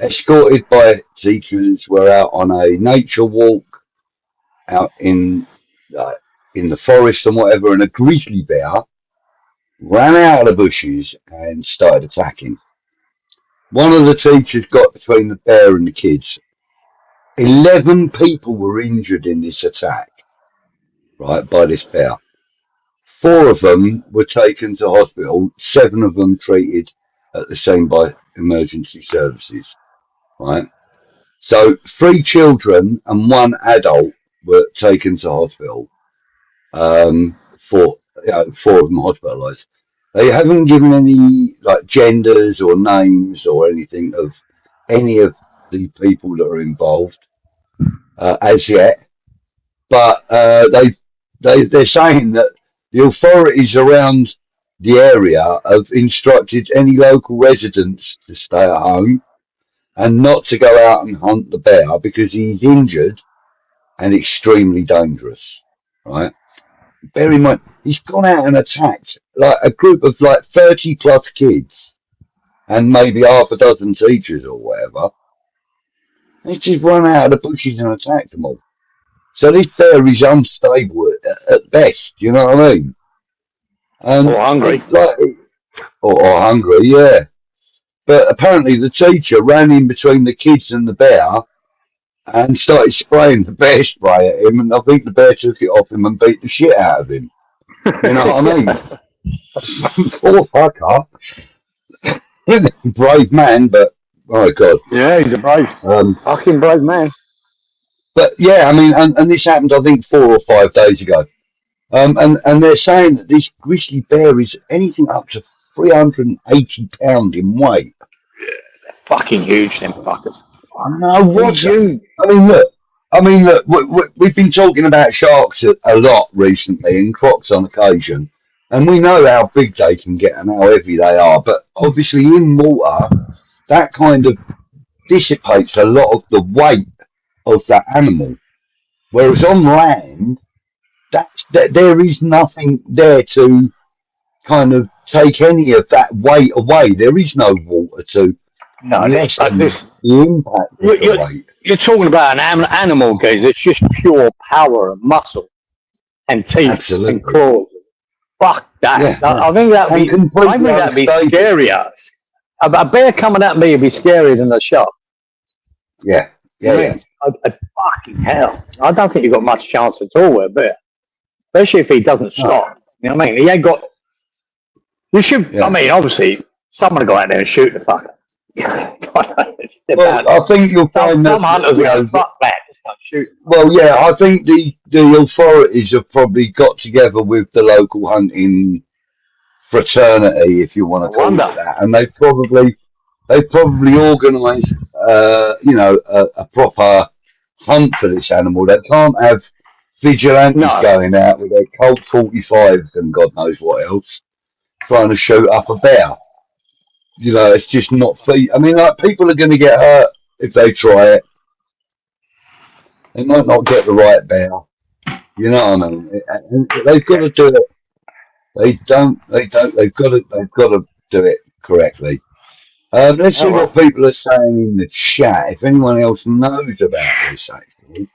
escorted by teachers, were out on a nature walk out uh, in the forest and whatever, and a grizzly bear ran out of the bushes and started attacking. One of the teachers got between the bear and the kids. 11 people were injured in this attack, right, by this bear. 4 of them were taken to hospital, 7 of them treated at the scene by emergency services, right? So 3 children and 1 adult were taken to hospital. 4 of them hospitalised. They haven't given any like genders or names or anything of any of the people that are involved as yet, but they're saying that the authorities around the area have instructed any local residents to stay at home and not to go out and hunt the bear because he's injured and extremely dangerous, right? Bear in mind, he's gone out and attacked like a group of like 30 plus kids and maybe half a dozen teachers or whatever. He just run out of the bushes and attacked them all. So this bear is unstable at best, you know what I mean? Or hungry. Or hungry, yeah. But apparently the teacher ran in between the kids and the bear and started spraying the bear spray at him, and I think the bear took it off him and beat the shit out of him. You know what I mean? Poor fucker. Brave man, but oh god. Yeah, he's a fucking brave man. But yeah, I mean, and this happened I think 4 or 5 days ago. And they're saying that this grizzly bear is anything up to 380 pounds in weight. They're fucking huge, them fuckers. I know, what's huge? I mean, look, we've been talking about sharks a lot recently and crocs on occasion, and we know how big they can get and how heavy they are, but obviously in water, that kind of dissipates a lot of the weight of that animal. Whereas on land, there is nothing there to kind of take any of that weight away. There is no water to lessen the impact of the weight. You're talking about an animal, guys. It's just pure power and muscle and teeth and claws. Fuck that. Yeah. I think that'd be scarier. A bear coming at me would be scarier than a shark. Yeah. Fucking hell. I don't think you've got much chance at all with a bear. Especially if he doesn't stop. You know what I mean? He ain't got... You should... Yeah. I mean, obviously, someone go out there and shoot the fucker. Well, I think you'll find some hunters go, fuck that, just don't shoot. Well, yeah, I think the authorities have probably got together with the local hunting fraternity, if you want to call it that, and they've probably organised, a proper hunt for this animal. They can't have vigilantes going out with their Colt 45s and God knows what else, trying to shoot up a bear. You know, it's just not feasible. I mean, like, people are going to get hurt if they try it. They might not get the right bear. You know what I mean? They've got to do it. They've got to do it correctly. Let's see what people are saying in the chat. If anyone else knows about this, actually.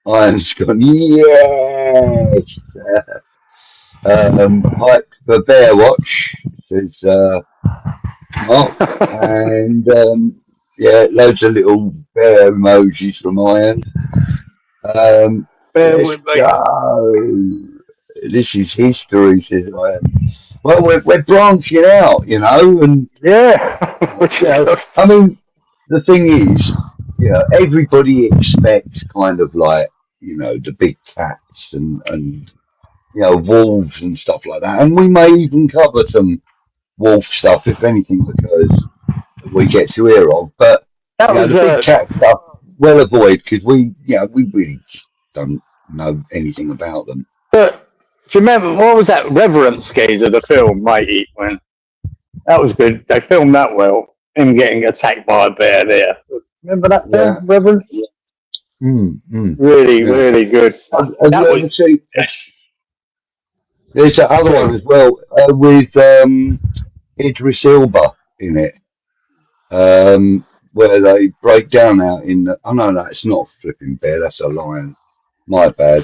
Iron's gone, yes! Hype for Bear Watch, says Mark. And loads of little bear emojis from Iron. Let's go. This is history, says Iron. Well, we're branching out, you know, and I mean, the thing is, you know, everybody expects kind of like, you know, the big cats and wolves and stuff like that. And we may even cover some wolf stuff, if anything, because we get to hear of. But the big cat stuff, well avoid, because we really just don't know anything about them. But do you remember what was that reverence gaze of the film, matey? When that was good, they filmed that well. Him getting attacked by a bear there. Remember that film, Reverence? Yeah. Really good. Have you ever seen? There's that other one as well with Idris Elba in it, where they break down out in. Oh no, it's not a flipping bear. That's a lion. My bad.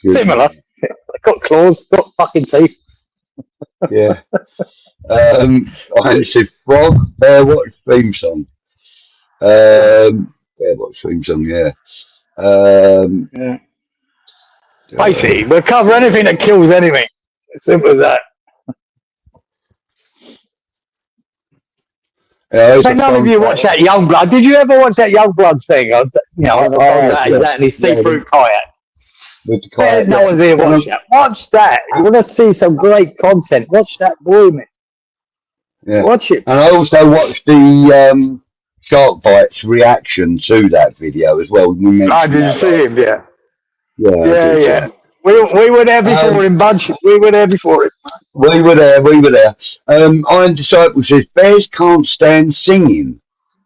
Similar. They got claws, got fucking teeth. Yeah. I said frog, bear watch theme song. Bear watch theme song, yeah. Basically, we'll cover anything that kills anything. As simple as that. None of you watch that Youngblood. Did you ever watch that Youngblood thing? Exactly. See-through kayak. No one's here watch that. Watch that. You want to see some great content. Watch that boy, man. Yeah. Watch it. And I also watched the Shark Bites reaction to that video as well. I didn't see him, yeah. Yeah. We were there before him, Budge. We were there before him. We were there. Iron Disciple says, bears can't stand singing.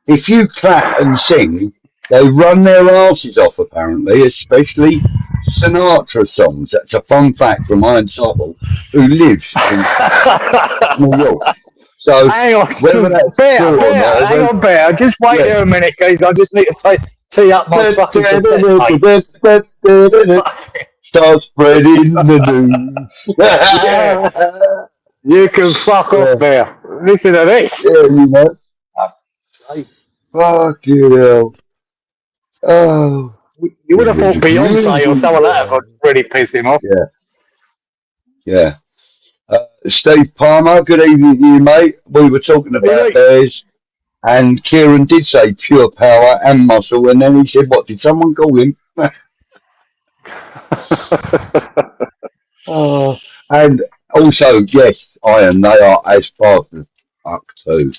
If you clap and sing, they run their asses off, apparently, especially Sinatra songs. That's a fun fact from Iron Disciple, who lives in New York. So, hang on, hang on, Bear. Just wait there a minute, guys. I just need to tee up my fucking cassette. Start spreading the news. You can fuck off, Bear. Listen to this. Yeah, you know. Fuck you hell. Oh. You would have thought Beyonce or someone like that would really piss him off. Yeah. Steve Palmer, good evening to you, mate. We were talking about bears, and Kieran did say pure power and muscle, and then he said, what, did someone call him? And also, yes, Iron, they are as fast as fuck too.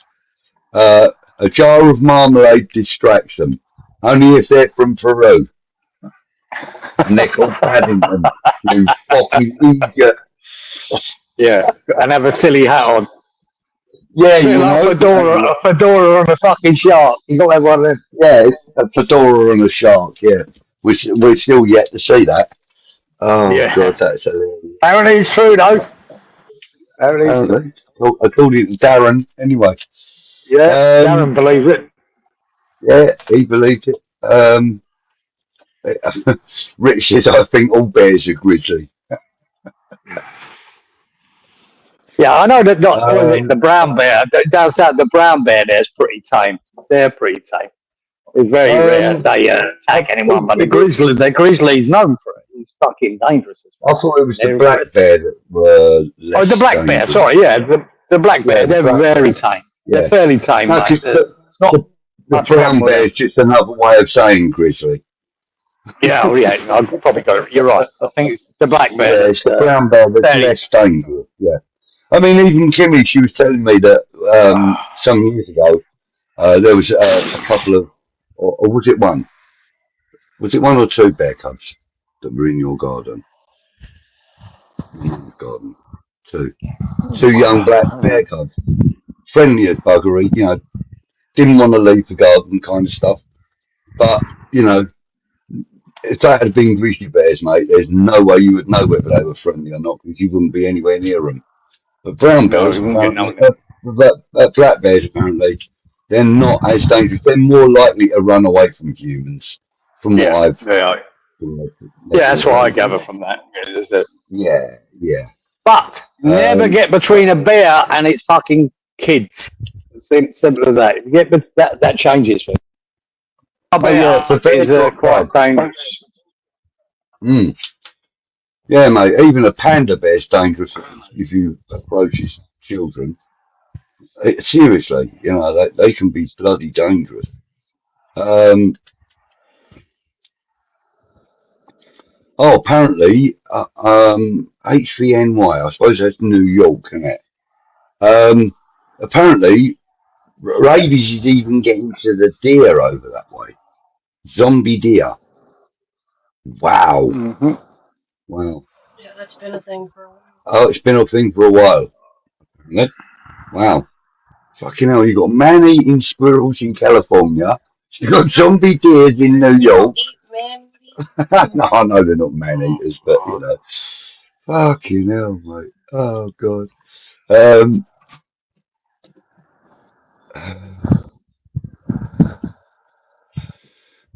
A jar of marmalade distraction, only if they're from Peru. And they're called Paddington, you fucking idiot. Yeah, and have a silly hat on. Yeah, you know. A fedora on a fucking shark. You got that one then? Yeah, it's a fedora on a shark, yeah. We're still yet to see that. Oh, yeah. God, that's hilarious. Apparently it's true, though. Apparently. According to Darren, anyway. Yeah, Darren believes it. Yeah, he believes it. Rich says, I think all bears are grizzly. Yeah, I know that the brown bear, down south, the brown bear there's pretty tame. They're pretty tame. It's very rare they attack anyone, but the grizzly's known for it. He's fucking dangerous. I thought it was the black bear that were less the black bear, sorry, yeah. The black bear, they're very tame. Yeah. They're fairly tame. No, the brown bear is just another way of saying grizzly. Yeah, I'd probably go, you're right. I think it's the black bear. Yeah, it's the brown bear that's less dangerous, yeah. I mean, even Kimmy, she was telling me that some years ago, there was a couple of, or was it one? Was it one or two bear cubs that were in your garden? Two young black bear cubs. Friendly as buggery, didn't want to leave the garden kind of stuff. But, if that had been grizzly bears, mate, there's no way you would know whether they were friendly or not because you wouldn't be anywhere near them. But brown bears, black bears, apparently, they're not as dangerous. They're more likely to run away from humans, from what I've... Yeah, that's what I gather from that. Yeah. But never get between a bear and its fucking kids. Simple as that. If you get that changes things. A bear is quite dangerous. Yeah, mate, even a panda bear's dangerous if you approach his children. Seriously, they can be bloody dangerous. Oh, apparently, HVNY. I suppose that's New York, isn't it? Apparently, rabies is even getting to the deer over that way. Zombie deer. Wow. Mm-hmm. Wow. Yeah, that's been a thing for a while. Oh, it's been a thing for a while. Wow. Fucking hell, you got man-eating squirrels in California. You got zombie deers in New York. No, I know they're not man-eaters, but you know. Fucking hell, mate. Oh, God. Um,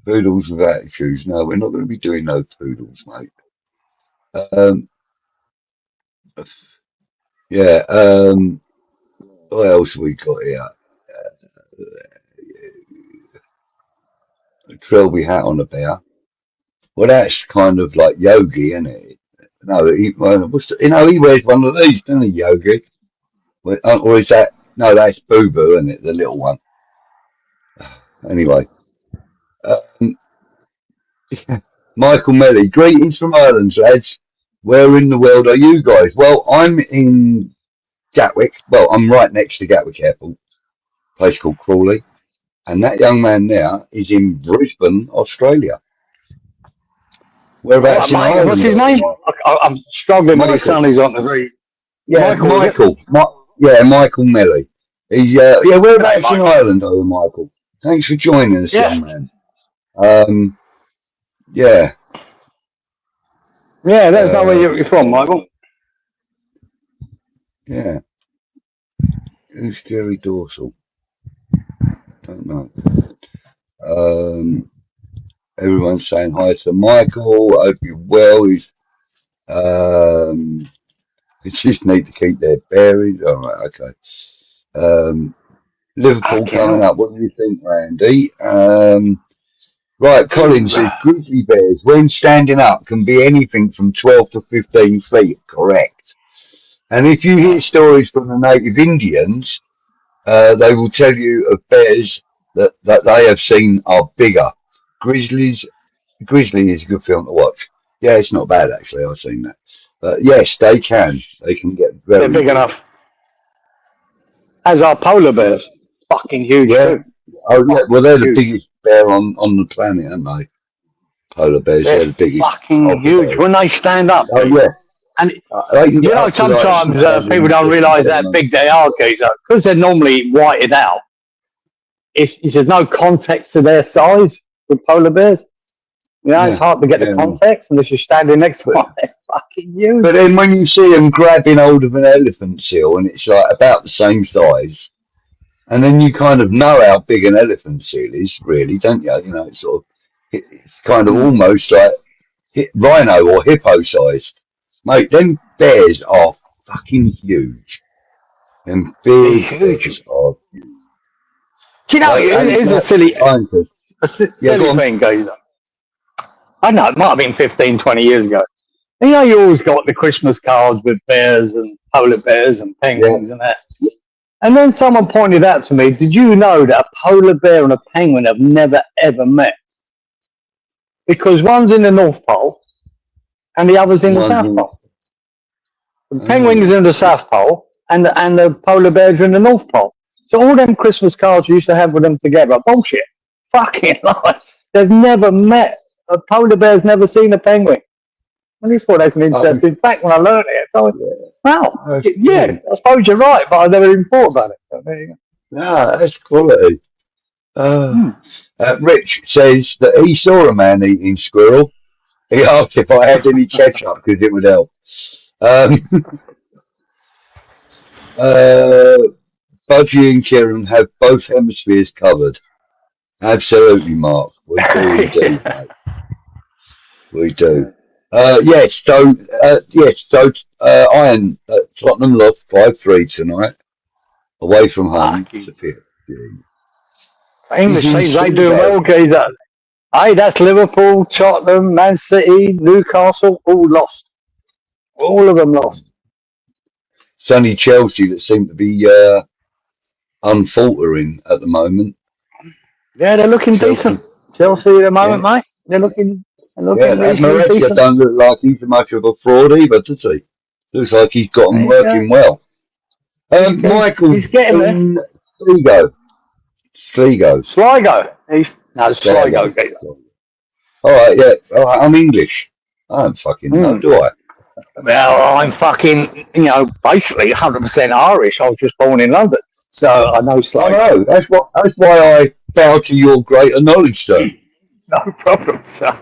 Poodles with attitudes. No, we're not going to be doing no poodles, mate. Um, yeah. What else we got here? A trilby hat on a bear. Well, that's kind of like Yogi, isn't it? No, he wears one of these, doesn't he, Yogi? Or is that? No, that's Boo Boo, isn't it? The little one. Anyway, um, Michael Melly, greetings from Ireland, lads. Where in the world are you guys? Well, I'm in Gatwick. Well, I'm right next to Gatwick Airport, a place called Crawley. And that young man there is in Brisbane, Australia. Whereabouts in Ireland? What's his name? I'm struggling with his son. He's on the very. Yeah, Michael. Michael Melly. He's yeah. Whereabouts in Ireland are you, Michael? Thanks for joining us, young man. Yeah. Yeah, let us know where you're from, Michael. Yeah. Who's Jerry Dorsal? Don't know. Everyone's saying hi to Michael. Hope you're well. It's just need to keep their bearings. All right, okay. Liverpool coming up. What do you think, Randy? Right, Colin says grizzly bears, when standing up, can be anything from 12 to 15 feet. Correct. And if you hear stories from the native Indians, they will tell you of bears that they have seen are bigger. Grizzly is a good film to watch. Yeah, it's not bad actually. I've seen that. But yes, they can. They can get very big enough. As are polar bears. Fucking huge too. Oh yeah. Well, they're the biggest bear on the planet, aren't they? Polar bears. They're the biggest. Fucking huge bears. When they stand up. Oh yeah. And you know, sometimes people don't realise how big they are, geezer, because they're normally whited out. There's no context to their size with polar bears. You know, it's hard to get the context unless you're standing next to one. They're fucking huge. But then when you see them grabbing hold of an elephant seal and it's like about the same size, and then you kind of know how big an elephant seal is, really, don't you? You know, it's kind of almost like rhino or hippo sized. Mate, them bears are fucking huge. Them big bears are huge. Do you know, it's a silly thing, guys. I know, it might have been 15, 20 years ago. You know, you always got the Christmas cards with bears and polar bears and penguins and that. And then someone pointed out to me, did you know that a polar bear and a penguin have never, ever met? Because one's in the North Pole and the other's in the South Pole. The penguin's in the South Pole and the polar bears are in the North Pole. So all them Christmas cards you used to have with them together, bullshit. Fucking lies. They've never met. A polar bear's never seen a penguin. I just thought that's an interesting fact when I learned it. So wow, yeah, I suppose you're right, but I never even thought about it. So there you go. No, that's quality. Rich says that he saw a man eating squirrel. He asked if I had any ketchup because it would help. Budgie and Kieran have both hemispheres covered. Absolutely, Mark. We do indeed, mate. We do. Yes, so Iron Tottenham lost 5-3 tonight, away from home to PSG. English teams, they do well, geezer. Hey, that's Liverpool, Tottenham, Man City, Newcastle, all lost. All of them lost. It's only Chelsea that seem to be unfaltering at the moment. Yeah, they're looking decent. Chelsea at the moment, mate. They're looking And Yeah, looking that reasonably Maresca decent. don't look like he's much of a fraud either, does he? Looks like he's got them working well. Michael's He's getting there. in Sligo. Sligo. Sligo. All right, yeah. All right, I'm English. I don't fucking know, do I? Well, I'm fucking, basically 100% Irish. I was just born in London, so I know Sligo. I know. That's why I bow to your greater knowledge, sir. No problem, sir.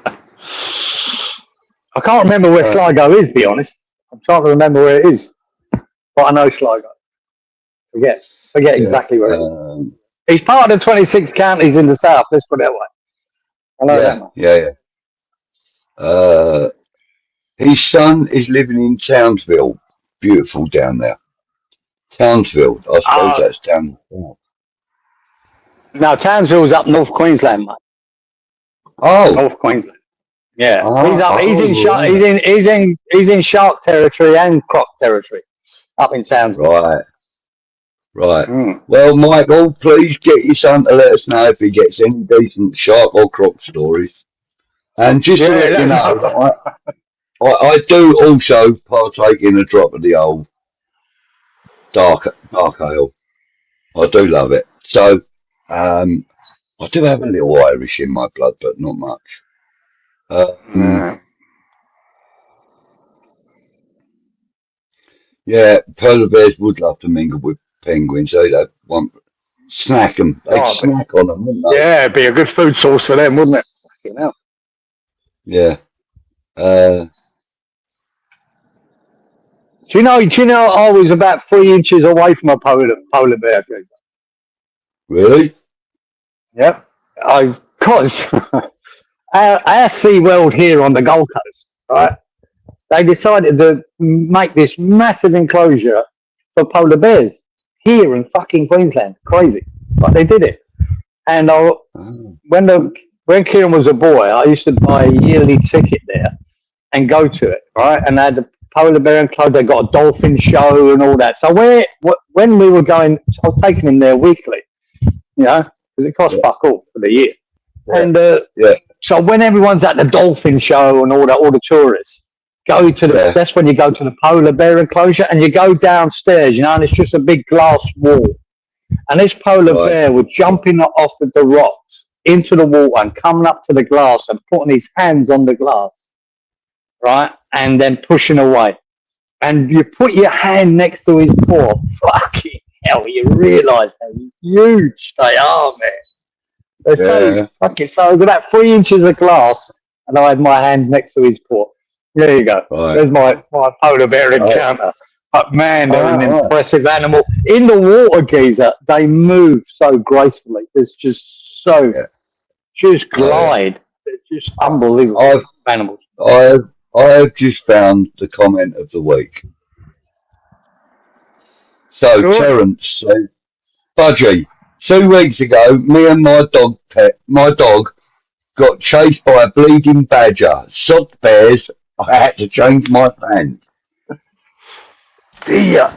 I can't remember where Sligo is, to be honest. I'm trying to remember where it is, but I know Sligo. Forget exactly where it is. He's part of the 26 counties in the south. Let's put it that way. I know that, man. Yeah. His son is living in Townsville. Beautiful down there. Townsville. I suppose that's down south. No, Townsville's up North Queensland, mate. Oh, North Queensland. Yeah, he's he's in shark territory and croc territory, up in Townsville. Right. Well, Michael, please get your son to let us know if he gets any decent shark or croc stories. And just to let you know, I do also partake in a drop of the old dark ale. I do love it. So, I do have a little Irish in my blood, but not much. Yeah, polar bears would love to mingle with penguins. They'd snack them. They'd snack on them, wouldn't they? Yeah, it'd be a good food source for them, wouldn't it? Yeah. Do you know? I was about 3 inches away from a polar bear. Really? Yep. Because our Sea World here on the Gold Coast, right? They decided to make this massive enclosure for polar bears here in fucking Queensland. Crazy, but they did it. And when Kieran was a boy, I used to buy a yearly ticket there and go to it, right? And they had the polar bear enclosure. They got a dolphin show and all that. So when we were going, I was taking him there weekly, because it cost fuck all for the year. And so when everyone's at the dolphin show and all the tourists go to that's when you go to the polar bear enclosure and you go downstairs, and it's just a big glass wall. And this polar bear was jumping off of the rocks into the water and coming up to the glass and putting his hands on the glass, right? And then pushing away. And you put your hand next to his paw, fucking hell, you realise how huge they are, man. They're so fucking, so it was about 3 inches of glass and I had my hand next to his paw. There you go. There's my polar bear encounter. But man, they're an impressive animal. In the water, geezer, they move so gracefully. It's just just glide. They're just unbelievable animals. I have just found the comment of the week. So Terence said, Budgie, 2 weeks ago, me and my dog got chased by a bleeding badger. Sod bears, I had to change my pants. Dear.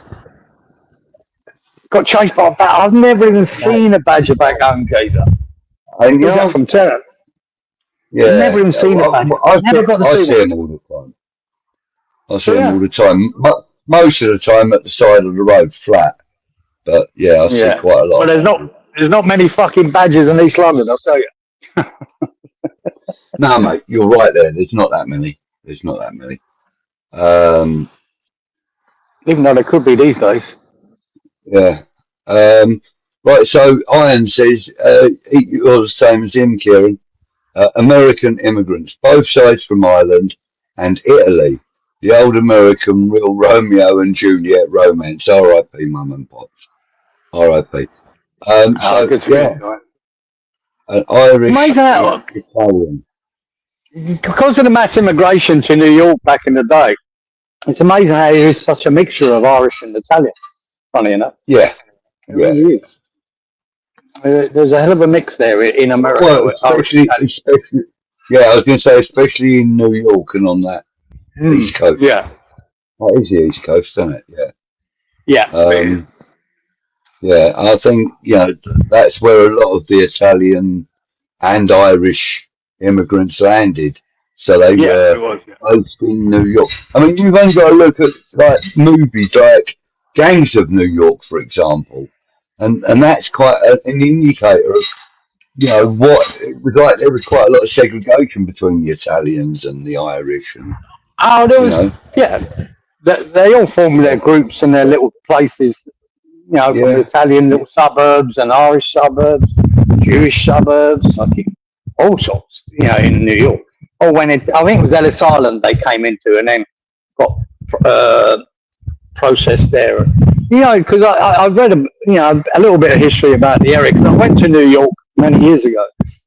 Got chased by a badger. I've never even seen a badger back home, geezer. Is that from Terence? Yeah. I've never even seen a badger. I see them all the time. I see them all the time. Most of the time at the side of the road, flat. But yeah, I see quite a lot. Well, there's not many fucking badgers in East London, I'll tell you. No, mate, you're right there. There's not that many. Even though there could be these days. Yeah. Right, so Iron says, you're the same as him, Kieran. American immigrants, both sides from Ireland and Italy. The old American real Romeo and Juliet romance. R.I.P. Mum and Pops. R.I.P. Good to hear. An Irish Italian. Because of the mass immigration to New York back in the day, it's amazing how there is such a mixture of Irish and Italian, funny enough. Yeah. It really is. There's a hell of a mix there in America. Well, especially, I was going to say, especially in New York and on that East Coast. Yeah. That is the East Coast, isn't it? Yeah. Yeah. Yeah, I think, that's where a lot of the Italian and Irish immigrants landed. So they Yeah, it were was. based in New York. I mean, you've only got to look at like movies like Gangs of New York, for example, and that's quite an indicator of what it was like. There was quite a lot of segregation between the Italians and the Irish, and Oh, there you was, know, yeah. They all formed their yeah, groups and their little places, from the yeah, Italian little suburbs and Irish suburbs, Jewish suburbs, like all sorts, in New York. Or I think it was Ellis Island they came into and then got processed there. Because I read a little bit of history about the area. Because I went to New York many years ago,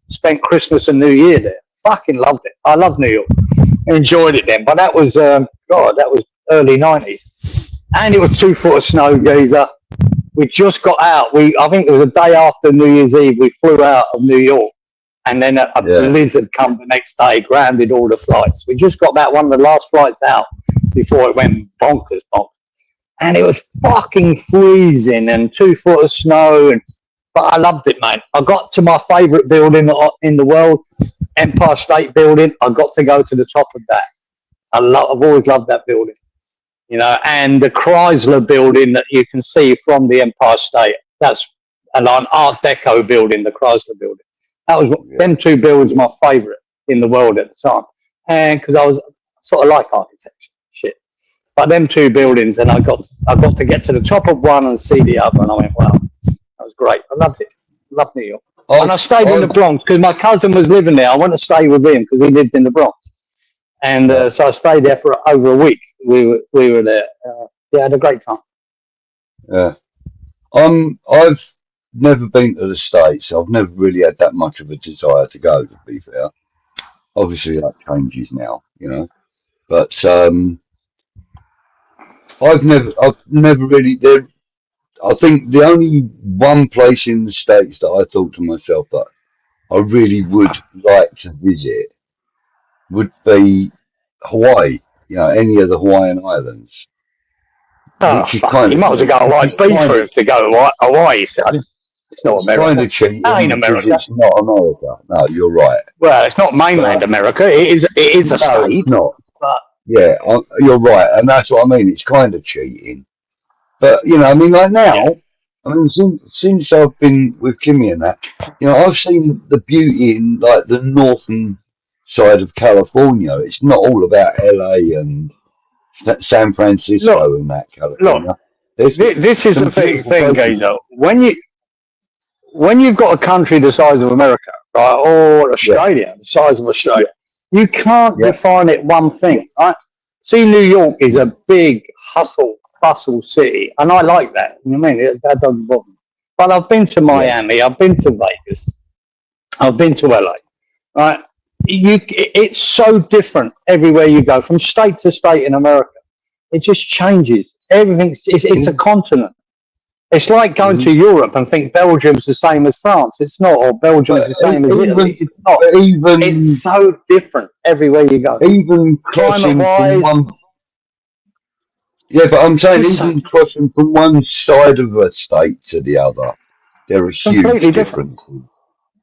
spent Christmas and New Year there. Fucking loved it. I love New York. Enjoyed it then. But that was that was early 90s, and it was 2 foot of snow, geezer. We just got out. I think it was a day after New Year's Eve. We flew out of New York, and then a blizzard come the next day, grounded all the flights. We just got that one of the last flights out before it went bonkers. And it was fucking freezing and 2 foot of snow. But I loved it, man. I got to my favourite building in the world, Empire State Building. I got to go to the top of that. I've always loved that building. And the Chrysler Building that you can see from the Empire State. That's an Art Deco building, the Chrysler Building. That was them two buildings my favourite in the world at the time. And because I sort of like architecture, shit. But them two buildings, and I got to get to the top of one and see the other, and I went, wow, that was great. I loved it. Loved New York. And I stayed in the Bronx because my cousin was living there. I went to stay with him because he lived in the Bronx. And so I stayed there for over a week. We were there. Had a great time. yeah. I've never been to the States. I've never really had that much of a desire to go, to be fair. Obviously, that changes now, But I've never really. I think the only one place in the States that I thought to myself that I really would like to visit would be Hawaii. Any of the Hawaiian Islands, which is kind You of might as well go to Ibiza to go to Hawaii, son. It's not America. kind of cheating That ain't because America. it's not America. No, you're right. Well, it's not mainland America. It is a No, state. it's not. But Yeah, you're right, and that's what I mean. It's kind of cheating, but I mean, like now, I mean, since I've been with Kimmy and that, I've seen the beauty in like the northern side of California. It's not all about LA and San Francisco and that California. This is the thing, Gazer. When you've got a country the size of America, right, or Australia, the size of Australia, you can't define it one thing, right? See, New York is a big bustle city, and I like that. You know what I mean? That doesn't bother me. But I've been to Miami, I've been to Vegas, I've been to LA, right? It's so different everywhere you go, from state to state in America. It just changes. It's a continent. It's like going to Europe and think Belgium's the same as France. It's not, or Belgium's the same as Italy. It's not. It's so different everywhere you go. Even crossing from one. Yeah, but I'm saying even crossing from one side of a state to the other, there are huge differences.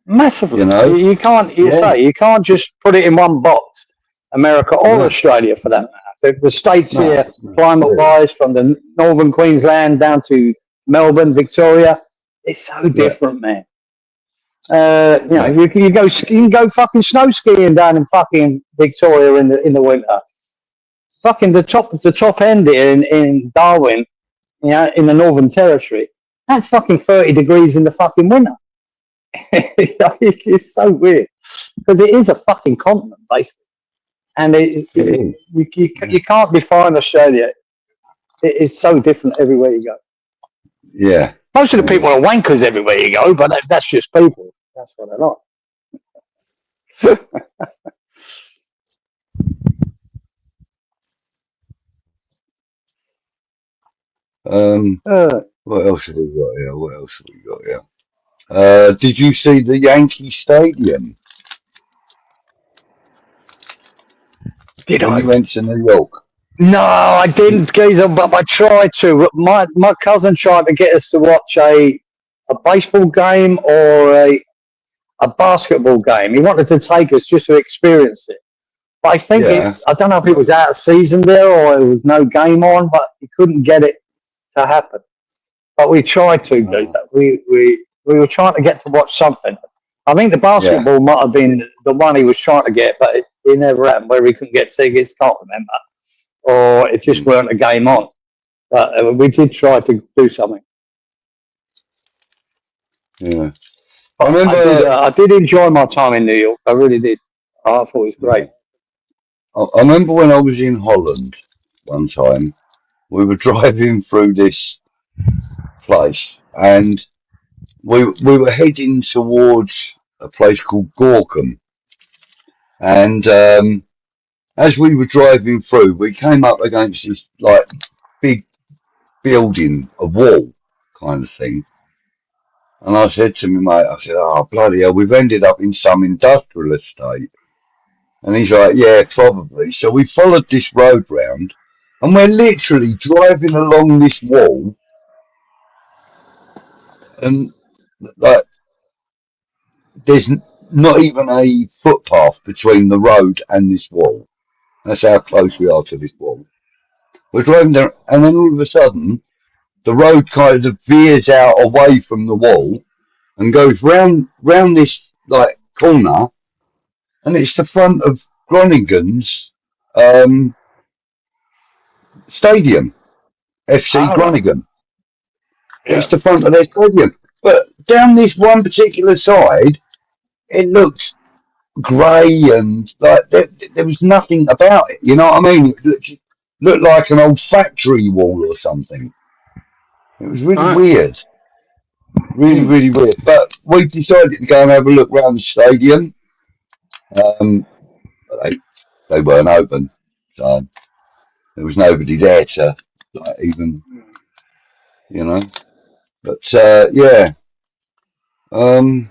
Massively. You can't. You can't just put it in one box. America or Australia, for that matter. The states here, climate-wise, from the northern Queensland down to Melbourne, Victoria, it's so different, man. You can go fucking snow skiing down in fucking Victoria in the winter. Fucking the top end in Darwin, in the Northern Territory, that's fucking 30 degrees in the fucking winter. It's so weird because it is a fucking continent, basically, and you can't define Australia. It is so different everywhere you go. Yeah. Most of the people are wankers everywhere you go, but that's just people. That's what I like. What else have we got here? Did you see the Yankee Stadium? Did I? You went to New York? No, I didn't, Geezer, but I tried to. My cousin tried to get us to watch a baseball game or a basketball game. He wanted to take us just to experience it. But I think I don't know if it was out of season there or there was no game on, but he couldn't get it to happen. But we tried to do that. We were trying to get to watch something. I think the basketball might have been the one he was trying to get, but it never happened. Where he couldn't get tickets, can't remember, or it just weren't a game on. But we did try to do something. Yeah, I remember. I did enjoy my time in New York. I really did. I thought it was great. I remember when I was in Holland one time. We were driving through this place, and we were heading towards a place called Gorkum. And as we were driving through, we came up against this like big building, a wall kind of thing. And I said to my mate, I said, "Oh bloody hell, we've ended up in some industrial estate." And he's like, "Yeah, probably." So we followed this road round, and we're literally driving along this wall, and like there's not even a footpath between the road and this wall. That's how close we are to this wall. We're driving there, and then all of a sudden, the road kind of veers out away from the wall and goes round this like corner, and it's the front of Groningen's stadium, FC Groningen. Yeah. It's the front of their stadium, but down this one particular side, it looked grey and like there was nothing about it. You know what I mean? It looked like an old factory wall or something. It was really weird. Really, really weird. But we decided to go and have a look around the stadium. But they weren't open, so there was nobody there to like even, you know. But yeah. Don't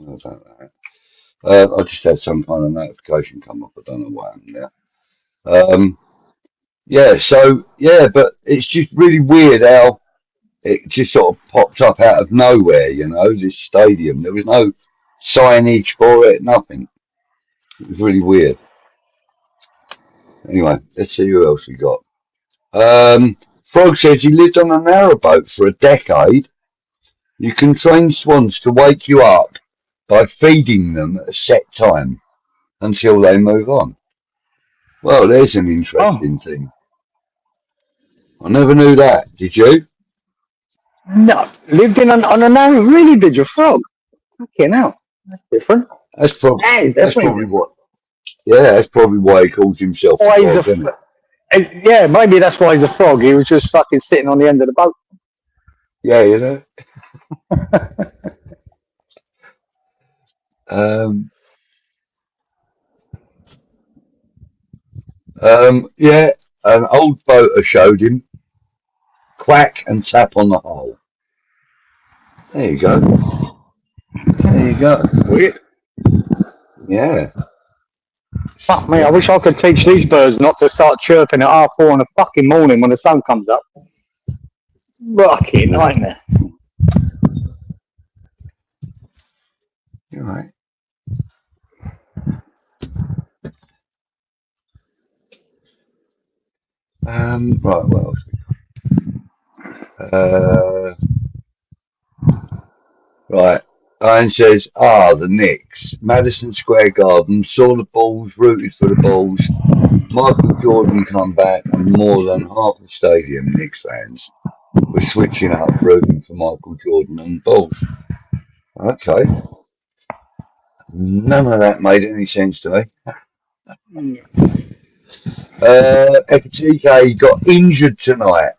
know about that. I just had some kind of notification come up. I don't know what happened there. Yeah, so yeah, but it's just really weird how it just sort of popped up out of nowhere. You know, this stadium. There was no signage for it. Nothing. It was really weird. Anyway, let's see who else we got. Frog says he lived on a narrowboat for a decade. You can train swans to wake you up by feeding them at a set time until they move on. Well, there's an interesting thing. I never knew that. Did you? No, lived in on a narrow. Really, did you, frog? Okay, now that's different. That's probably what. Yeah, that's probably why he calls himself a frog, isn't it? Yeah, maybe that's why he's a frog. He was just fucking sitting on the end of the boat. Yeah, you know. Yeah, an old boater showed him. Quack and tap on the hole. There you go. There you go. Weird. Yeah. Fuck me, I wish I could teach these birds not to start chirping at 4:30 in the fucking morning when the sun comes up. Fucking nightmare. You're right. Right, what else we got? Right. Diane says, the Knicks. Madison Square Garden, saw the Bulls, rooted for the Bulls. Michael Jordan come back, and more than half the stadium, Knicks fans, were switching up, rooting for Michael Jordan and the Bulls. Okay. None of that made any sense to me. FTK got injured tonight.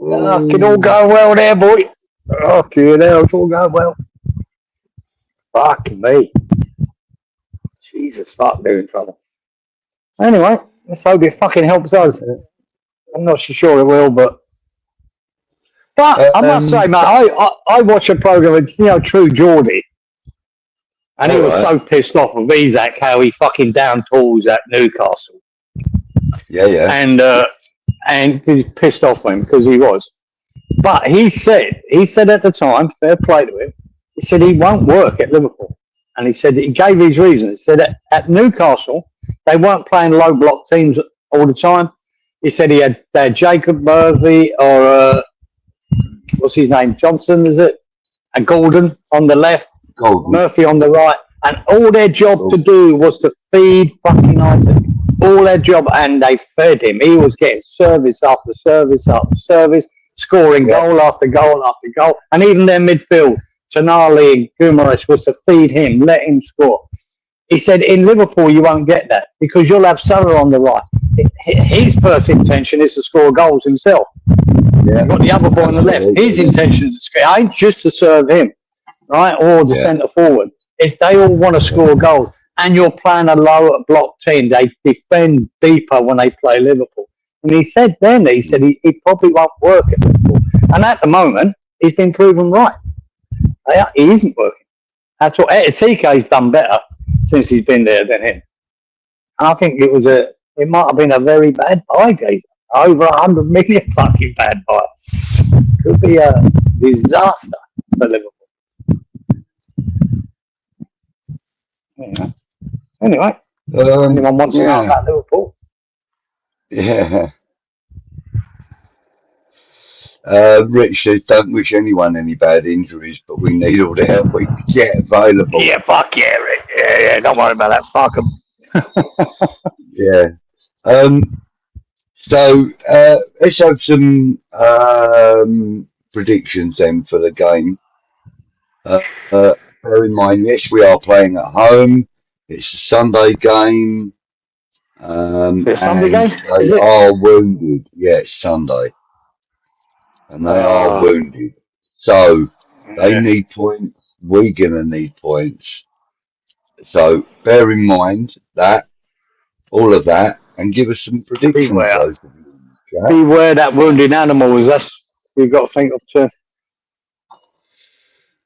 Fucking all going well there, boy. Fucking hell, it's all going well. Fucking me. Jesus, fuck, they're in trouble. Anyway, let's hope it fucking helps us. I'm not so sure it will, but I must say, mate, I watch a program of, True Geordie, and he was so pissed off with Isaac how he fucking down tools at Newcastle. Yeah. And he's pissed off with him because he was. But he said at the time, fair play to him, he said he won't work at Liverpool. And he said that he gave his reasons. He said that at Newcastle, they weren't playing low block teams all the time. He said they had Jacob Murphy or what's his name? Johnson, is it? And Gordon on the left, Murphy on the right. And all their job to do was to feed fucking Isaac. All their job, and they fed him. He was getting service after service after service, scoring goal after goal after goal. And even their midfield, Tonali and Guimaraes, was to feed him, let him score. He said, in Liverpool, you won't get that because you'll have Salah on the right. His first intention is to score goals himself. Yeah. You've got the other boy on the left. His intention is to score. Ain't just to serve him, right? Or the centre forward. It's they all want to score goals. And you're playing a lower block team. They defend deeper when they play Liverpool. And he said he probably won't work at Liverpool. And at the moment, he's been proven right. He isn't working. That's what 𝗪𝗪𝗘𝗗's done better since he's been there than him. And I think it might have been a very bad buy, Gazer. Over 100 million fucking bad buy. Could be a disaster for Liverpool. Yeah. Anyway, anyone wants to know about Liverpool? Yeah. Rich says, don't wish anyone any bad injuries, but we need all the help we can get available. Yeah, fuck yeah, Rick. Yeah, don't worry about that. Fuck them. Yeah. So let's have some predictions then for the game. Bear in mind, yes, we are playing at home. It's a Sunday game. It's a Sunday game? They are wounded. Yes, Sunday. And they are wounded. So they need points. We're going to need points. So bear in mind that, all of that, and give us some predictions. Beware that wounded animals. That's you've got to think of too.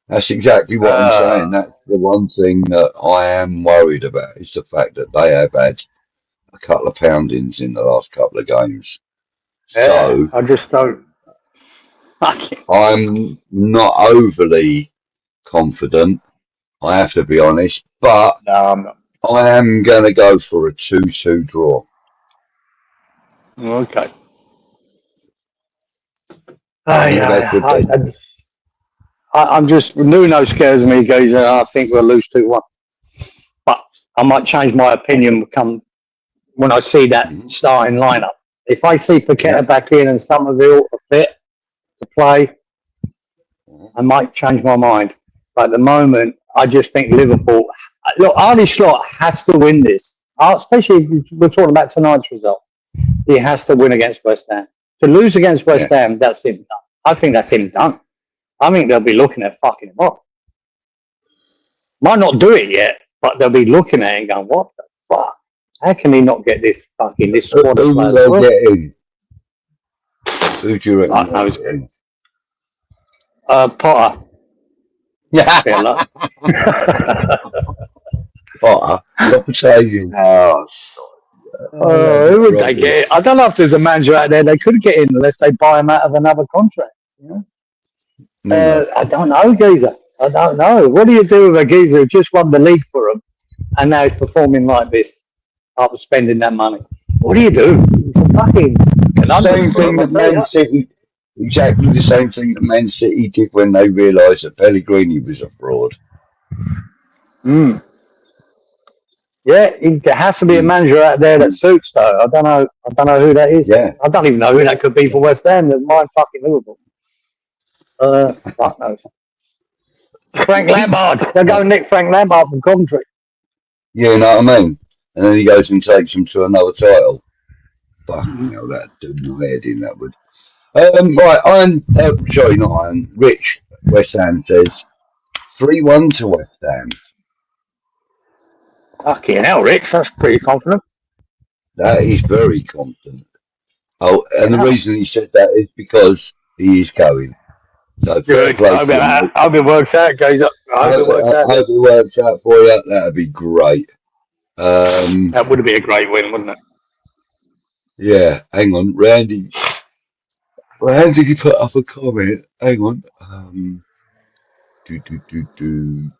That's exactly what I'm saying. That's the one thing that I am worried about is the fact that they have had a couple of poundings in the last couple of games. So I just don't. I'm not overly confident, I have to be honest, but no, I'm not. I am going to go for a 2-2 draw. Okay. I'm just Nuno scares me, guys. I think we'll lose 2-1, but I might change my opinion when I see that starting lineup. If I see Paqueta back in and Somerville are fit to play, I might change my mind. But at the moment, I just think Liverpool. Look, Arne Slot has to win this, especially if we're talking about tonight's result. He has to win against West Ham. To lose against West Ham, that's him done. I think that's him done. I think they'll be looking at fucking him up. Might not do it yet, but they'll be looking at it and going, what the fuck? How can he not get this squad of players? Who get in? Who do you reckon? Potter. Yeah. Potter? What say you? Who would they get? I don't know if there's a manager out there they could get in unless they buy him out of another contract. You know? I don't know, geezer. I don't know. What do you do with a geezer who just won the league for them and now he's performing like this after spending that money? What do you do? It's a fucking same thing that Man City. Exactly the same thing that Man City did when they realised that Pellegrini was a fraud. Yeah, there has to be a manager out there that suits though. I don't know who that is. Yeah. I don't even know who that could be for West Ham. That might fucking Liverpool. Fuck knows. Frank Lampard. They'll go nick Frank Lampard from Coventry. Yeah, you know what I mean? And then he goes and takes him to another title. Fucking hell, that'd do my head in, that would. Right, Rich, West Ham says 3-1 to West Ham. Fucking hell, Rich, that's pretty confident. That is very confident. Oh, and the reason he said that is because he is going. So good. I hope it works out, guys. I hope it works out for you. That'd be great. That would be a great win, wouldn't it? Yeah, hang on. Randy Well, how did you put up a comment? Hang on. Do.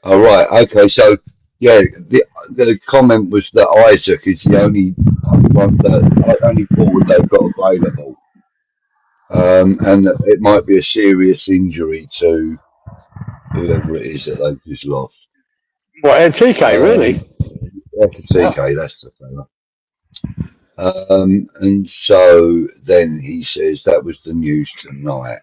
Oh, right. Okay. So, yeah, the comment was that Isaac is the only one only forward they've got available, and it might be a serious injury to whoever it is that they've just lost. What, TK, really? TK, that's the fella. And so then he says that was the news tonight.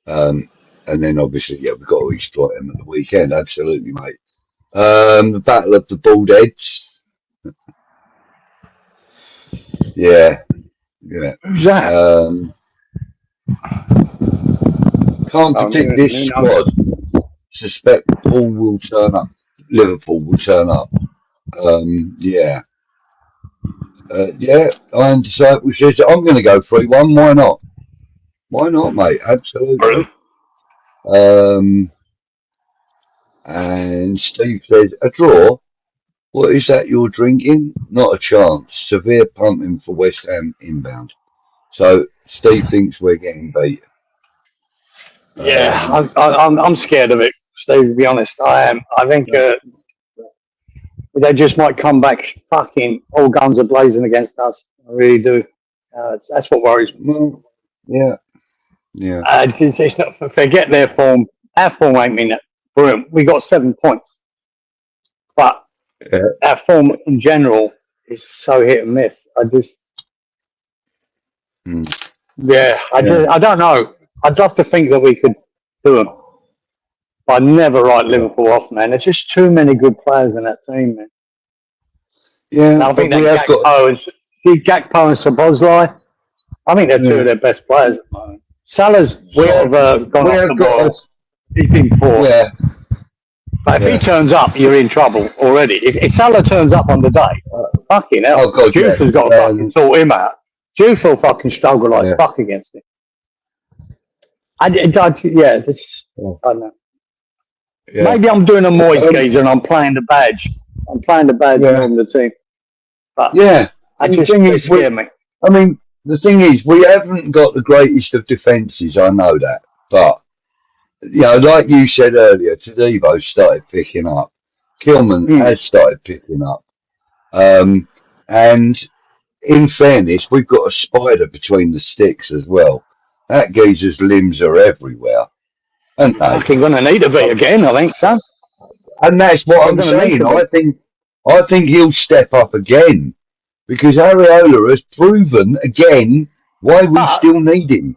And then obviously, yeah, we've got to exploit him at the weekend. Absolutely, mate. The Battle of the Bald Heads. Yeah. Who's that? Can't predict this squad. Suspect Paul will turn up. Liverpool will turn up. Yeah. Yeah, Iron Disciple says, I'm going to go 3-1. Why not? Why not, mate? Absolutely. And Steve says, a draw? What is that you're drinking? Not a chance. Severe pumping for West Ham inbound. So Steve thinks we're getting beat. Yeah, I'm scared of it, Steve, to be honest. I am. I think they just might come back fucking all guns are blazing against us. I really do. That's what worries me. Well, yeah. Yeah. It's not, forget their form. Our form ain't been brilliant. We got 7 points. But our form in general is so hit and miss. I don't know. I'd love to think that we could do them. But I'd never write Liverpool off, man. There's just too many good players in that team, man. Yeah, and I think that Gakpo and Szoboszlai, I think they're two of their best players at the moment. Salah's gone off the ball. He's been poor. Yeah. But if he turns up, you're in trouble already. If Salah turns up on the day, fucking hell, Juve has got to fucking sort him out. Juve will fucking struggle like fuck against him. I don't know. Yeah. Maybe I'm doing a Moyes geezer and I'm playing the badge. I'm playing the badge more than the team. But they scare me. I mean, the thing is, we haven't got the greatest of defences, I know that. But, you know, like you said earlier, Todibo started picking up. Kilman has started picking up. And in fairness, we've got a spider between the sticks as well. That geezer's limbs are everywhere. Aren't they? Fucking going to need to be again, I think, son. And that's what I'm saying. I think he'll step up again. Because Areola has proven again why we still need him.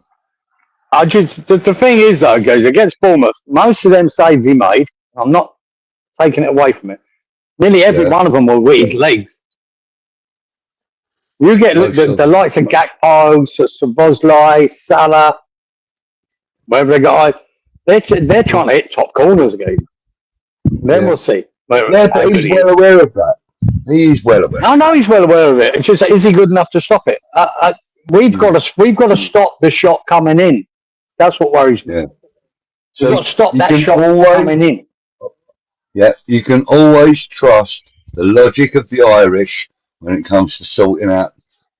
The thing is, though, guys, against Bournemouth, most of them saves he made, I'm not taking it away from it, nearly every one of them were with his legs. You get the likes of Gakpo, Szoboszlai, Salah, wherever they got, they're trying to hit top corners again. Then we'll see. But he's well aware of that. He is well aware. I know he's well aware of it. It's just, is he good enough to stop it? We've got to stop the shot coming in. That's what worries me. Yeah. So we've got to stop that shot coming in. Yeah, you can always trust the logic of the Irish when it comes to sorting out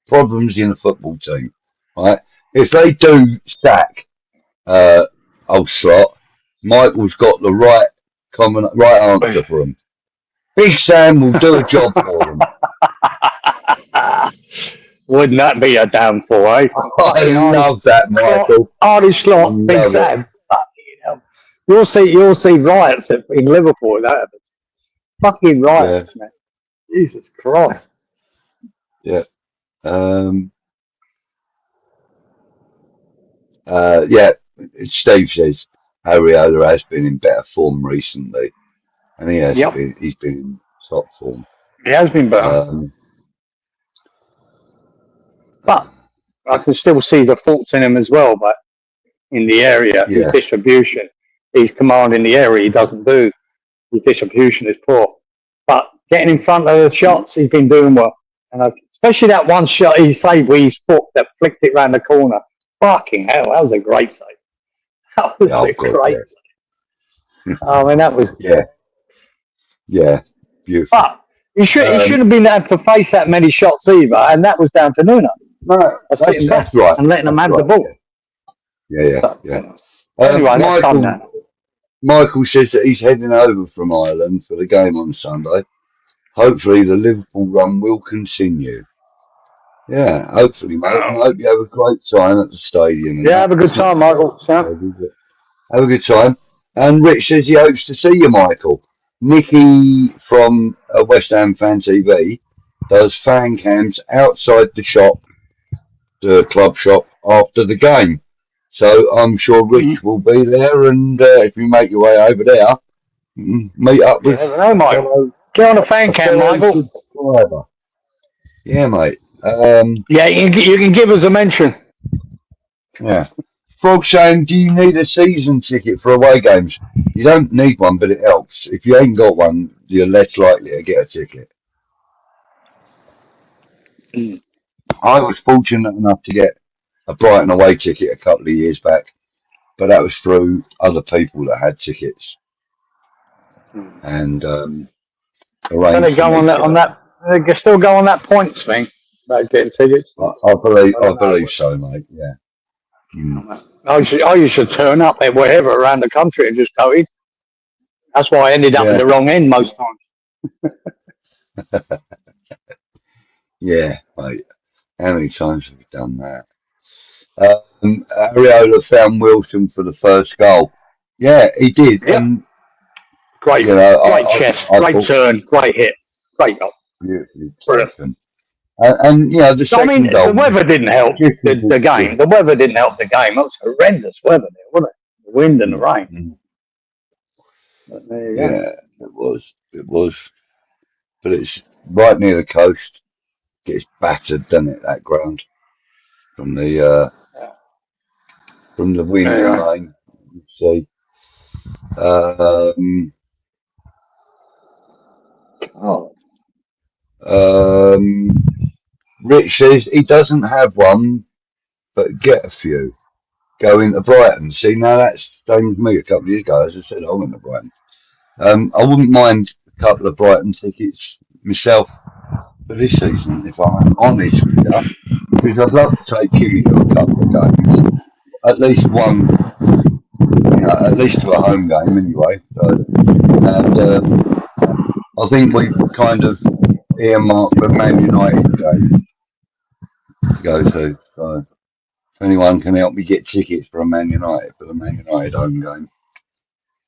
problems in a football team. Right? If they do sack old Slot, Michael's got the right answer for him. Big Sam will do a job for him. Wouldn't that be a downfall, eh? I love that, Michael. Artie Slot, Big Sam. You'll see riots in Liverpool. That happens. Fucking riots, man. Jesus Christ. Yeah. Steve says Areola has been in better form recently. And he has been. He's been in top form. He has been better. But I can still see the faults in him as well. But in the area, his distribution, his command in the area, he doesn't do. His distribution is poor. But getting in front of the shots, he's been doing well. And especially that one shot he saved with his foot that flicked it round the corner. Fucking hell, that was a great save. That was a great save. I mean, that was... Yeah, beautiful. But he shouldn't have been able to face that many shots either, and that was down to Nuno. No, that's right. And letting them have the ball. Yeah. Anyway, that's done that. Michael says that he's heading over from Ireland for the game on Sunday. Hopefully the Liverpool run will continue. Yeah, hopefully, mate. And I hope you have a great time at the stadium. Yeah, have a good time, Michael. Have a good time. And Rich says he hopes to see you, Michael. Nikki from West Ham Fan TV does fan cams outside the shop, the club shop, after the game. So I'm sure Rich will be there, and if you make your way over there, meet up with. No, Michael. Get on a fan cam, Michael. Subscriber. Yeah, mate. Yeah, you can give us a mention. Yeah. Frog saying, do you need a season ticket for away games? You don't need one, but it helps. If you ain't got one, you're less likely to get a ticket. I was fortunate enough to get a Brighton away ticket a couple of years back, but that was through other people that had tickets. And arranged. They go on that. They can still go on that points thing about getting tickets. I believe so, mate. Yeah. I used to turn up at wherever around the country and just go in. That's why I ended up at the wrong end most times. Yeah, mate. How many times have we done that? Areola found Wilson for the first goal. Yeah, he did. Yep. And, great chest, great turn, great hit, great goal. Brilliant. And the second goal. The weather didn't help the game. The weather didn't help the game. It was horrendous weather there, wasn't it? The wind and the rain. But there you go. Yeah, it was. But it's right near the coast. Gets battered, doesn't it, that ground? From the wind and rain. You see. Rich says he doesn't have one, but get a few. Go into Brighton. See, now that's same as me a couple of years ago. As I said, I went to Brighton. I wouldn't mind a couple of Brighton tickets myself for this season, if I'm honest with you, because I'd love to take Jimmy to a couple of games, at least one, at least to a home game anyway. So, and I think we've kind of earmarked the Man United game to go to. So if anyone can help me get tickets for the Man United home game,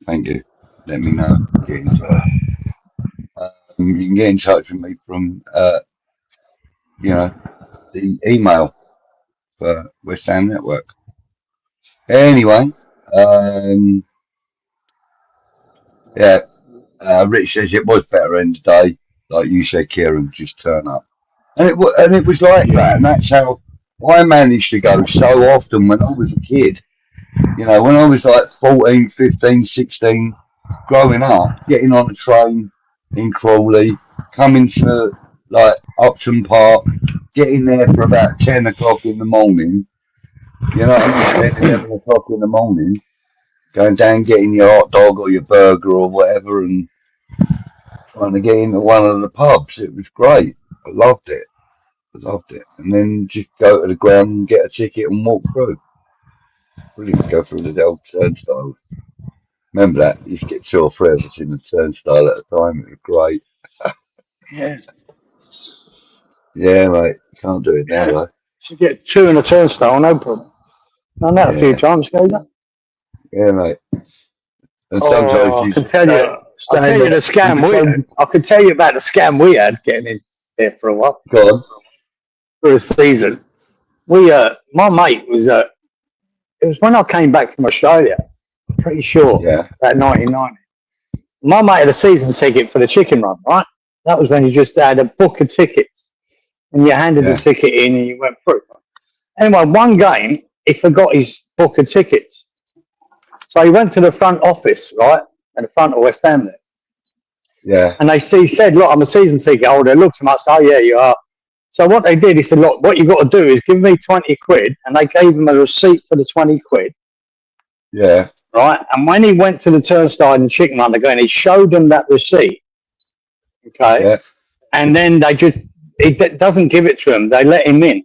thank you. Let me know. Get in touch. You can get in touch with me from the email for West Ham Network. Anyway, Rich says it was better in the day, like you said, Kieran, just turn up. And it was like that, and that's how I managed to go so often when I was a kid. When I was like 14, 15, 16, growing up, getting on a train in Crawley, coming to like Upton Park, getting there for about 10 o'clock in the morning, 10, 11 o'clock in the morning, going down getting your hot dog or your burger or whatever and trying to get into one of the pubs. It was great. I loved it. And then just go to the ground and get a ticket and walk through. Brilliant. Go through the old turnstiles. Remember that? You used to get 2 or 3 of us in the turnstile at a time. It was great. Yeah. Yeah, mate. Can't do it now, though. You get 2 in a turnstile, no problem. Done that a few times, Gazer. Yeah, mate. And sometimes I can tell you the scam we had. I can tell you about the scam we had getting in there for a while. Go on. For a season. My mate was, it was when I came back from Australia, I'm pretty sure, about 1990. My mate had a season ticket for the chicken run, right? That was when you just had a book of tickets and you handed the ticket in and you went through. Anyway, one game, he forgot his book of tickets. So he went to the front office, right, at the front of West Ham there. Yeah. And he said, look, I'm a season ticket holder. Looked him up, said, oh, yeah, you are. So what they did, he said, look, what you got to do is give me 20 quid. And they gave him a receipt for the 20 quid. Yeah. Right. And when he went to the turnstile in the chicken run again, he showed them that receipt. Okay. Yeah. And then it doesn't give it to him. They let him in.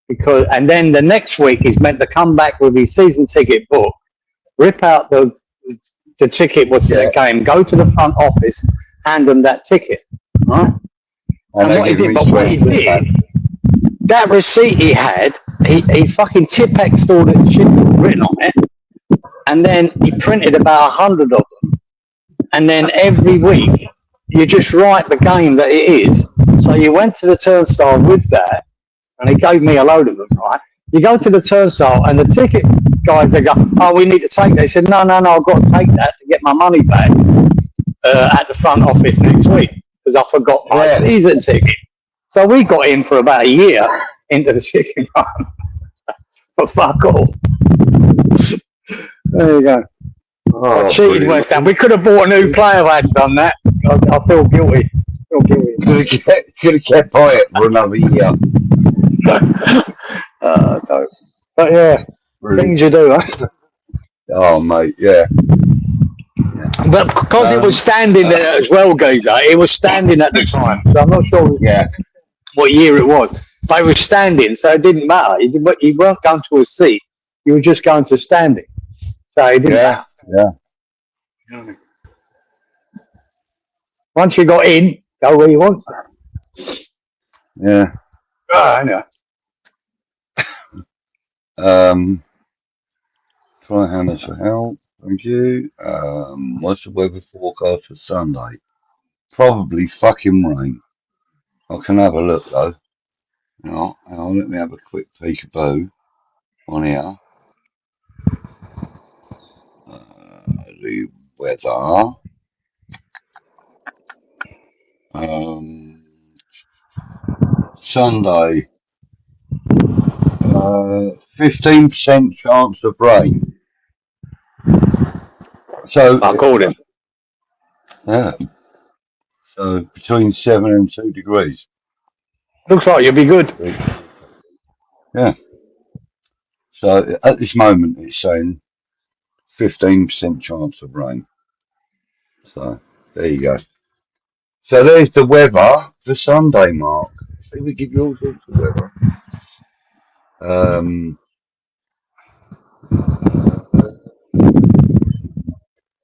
because, and then the next week he's meant to come back with his season ticket book, rip out the ticket was the game, go to the front office, hand them that ticket, right? And what he did, that receipt he had, he fucking Tipp-Ex'd all the shit that was written on it, and then he printed about 100 of them, and then every week you just write the game that it is. So you went to the turnstile with that, and he gave me a load of them, right? You go to the turnstile, and the ticket guys, they go, oh, we need to take that. He said, no, I've got to take that to get my money back at the front office next week, because I forgot my season ticket. So we got in for about a year into the chicken run for fuck all. There you go. I cheated West Ham. We could have bought a new player if I hadn't done that. I feel guilty. Could have kept by it for another year. But yeah, things you do, huh? Oh, mate, yeah. But because it was standing there as well, Geezer, it was standing at the time. So I'm not sure what year it was. But it was standing, so it didn't matter. You weren't going to a seat. You were just going to standing. So it didn't matter. Yeah. Once you got in, go where you want to. Yeah. I know. Try Hannah for help. Thank you. What's the weather forecast for Sunday? Probably fucking rain. I can have a look though. Hang on, let me have a quick peekaboo on here. The weather. Sunday. 15% chance of rain. So I called him. Yeah. So between 7 and 2 degrees. Looks like you'll be good. Yeah. So at this moment it's saying 15% chance of rain. So there you go. So there's the weather for Sunday, Mark. See, we give you all sorts of weather.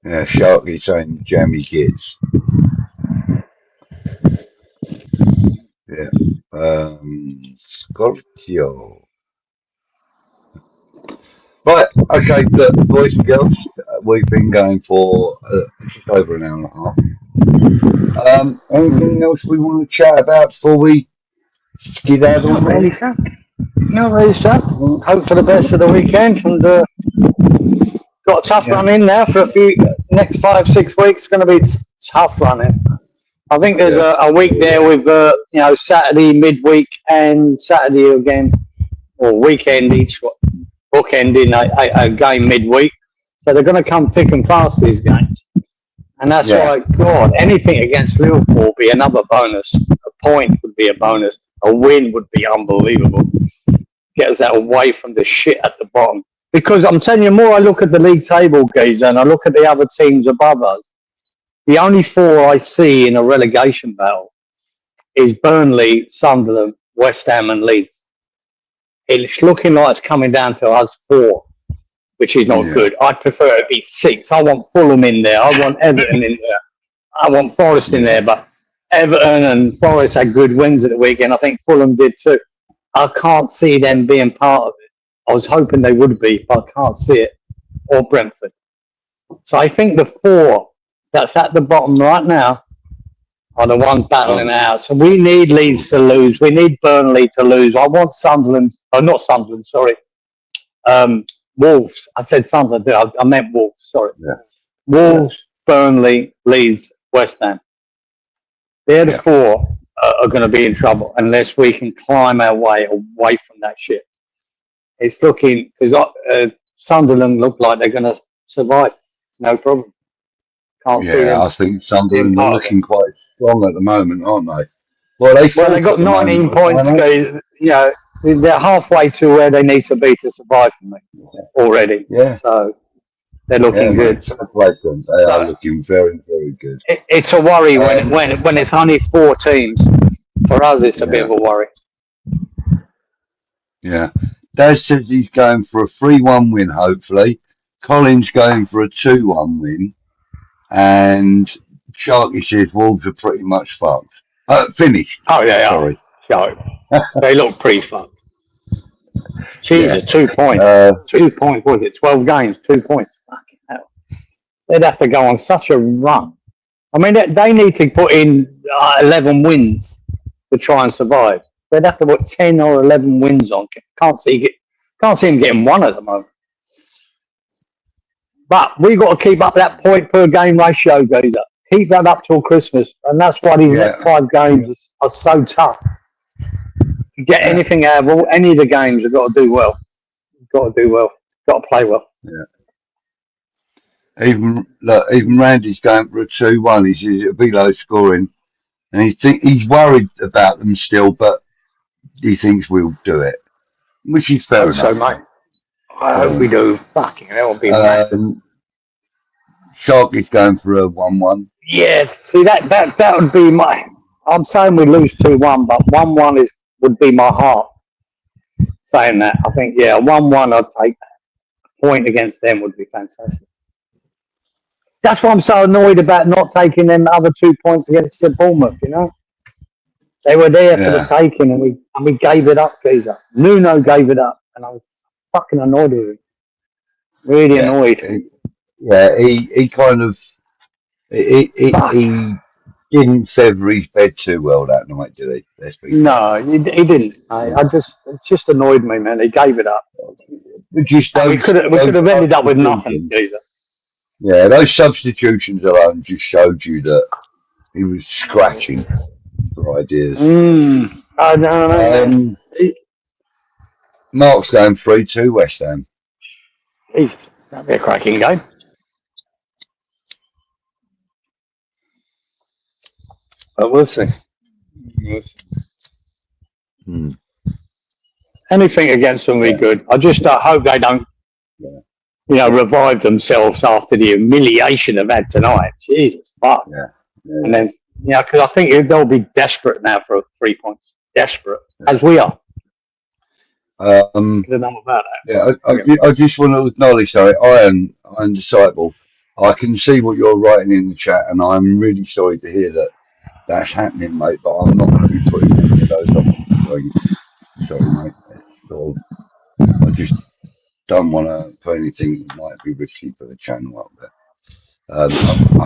Yeah, Sharky saying jammy kids. Yeah. Scorpio. Right, okay, look, boys and girls, we've been going for just over an hour and a half. Anything else we want to chat about before we skedaddle? Not really, sir. Not really, sir. Hope for the best of the weekend, and got a tough run in now for next 5-6 weeks. It's going to be tough running. I think there's a week there with Saturday midweek and Saturday again, or weekend each bookending a game midweek. So they're going to come thick and fast, these games. And that's why, God, anything against Liverpool would be another bonus. A point would be a bonus. A win would be unbelievable. Get us that away from the shit at the bottom. Because I'm telling you, the more I look at the league table, Geezer, and I look at the other teams above us, the only 4 I see in a relegation battle is Burnley, Sunderland, West Ham and Leeds. It's looking like it's coming down to us 4, which is not good. I'd prefer it be 6. I want Fulham in there. I want Everton in there. I want Forest in there. But Everton and Forest had good wins at the weekend. I think Fulham did too. I can't see them being part of it. I was hoping they would be, but I can't see it. Or Brentford. So I think the 4 that's at the bottom right now are the ones battling it out. So we need Leeds to lose. We need Burnley to lose. I want Sunderland. Oh, not Sunderland, sorry. Wolves. I said Sunderland. I meant Wolves, sorry. Yeah. Wolves, Burnley, Leeds, West Ham. They're the 4 are going to be in trouble unless we can climb our way away from that shit. It's looking, because Sunderland look like they're going to survive. No problem. Can't see them. I think Sunderland are looking quite strong at the moment, aren't they? Well, they got 19 points. They're halfway to where they need to be to survive for me already. Yeah. So they're looking good. They are looking very, very good. It's a worry when it's only 4 teams. For us, it's a bit of a worry. Yeah. Daz says he's going for a 3-1 win, hopefully. Colin's going for a 2-1 win. And Sharky says Wolves are pretty much fucked. Finished. Oh, yeah, Sorry. So, they look pretty fucked. Jesus, Yeah. 2 points. 2 points, what was it? 12 games, 2 points. Fucking hell. They'd have to go on such a run. I mean, they need to put in 11 wins to try and survive. They'd have to put 10 or 11 wins on. Can't see them getting one at the moment. But we've got to keep up that point per game ratio, Geezer. Keep that up till Christmas. And that's why these next 5 games are so tough. To get anything out of any of the games, you've got to do well. Got to play well. Yeah. Even Randy's going for a 2-1. He says it'll be low scoring. And he's worried about them still, but he thinks we'll do it. Which is fair enough. So, mate. I hope we do. Fucking hell, it'll be massive. Shark is going for a 1-1. Yeah, see that would be my. I'm saying we lose 2-1, but 1-1 would be my heart saying that. I think 1-1. I'd take a point against them would be fantastic. That's why I'm so annoyed about not taking them other 2 points against St. Bournemouth. You know, they were there for the taking, and we gave it up, Geezer. Nuno gave it up, and I was fucking annoyed with him. Really annoyed. He kind of he didn't feather his bed too well that night, did he? No, he didn't. It just annoyed me, man. He gave it up. We could have ended up with nothing, Geezer. Yeah, those substitutions alone just showed you that he was scratching for ideas. I know. Mark's going 3-2 West Ham. That'd be a cracking game. But we'll see. Anything against them will be good. I just hope they don't, revive themselves after the humiliation they've had tonight. Jesus, fuck. And then, because I think they'll be desperate now for 3 points. Desperate, as we are. I just want to acknowledge, sorry, Iron Disciple. I can see what you're writing in the chat, and I'm really sorry to hear that that's happening, mate. But I'm not going to be putting any of those up on the screen. Sorry, mate. I just don't want to put anything that might be risky for the channel up there. I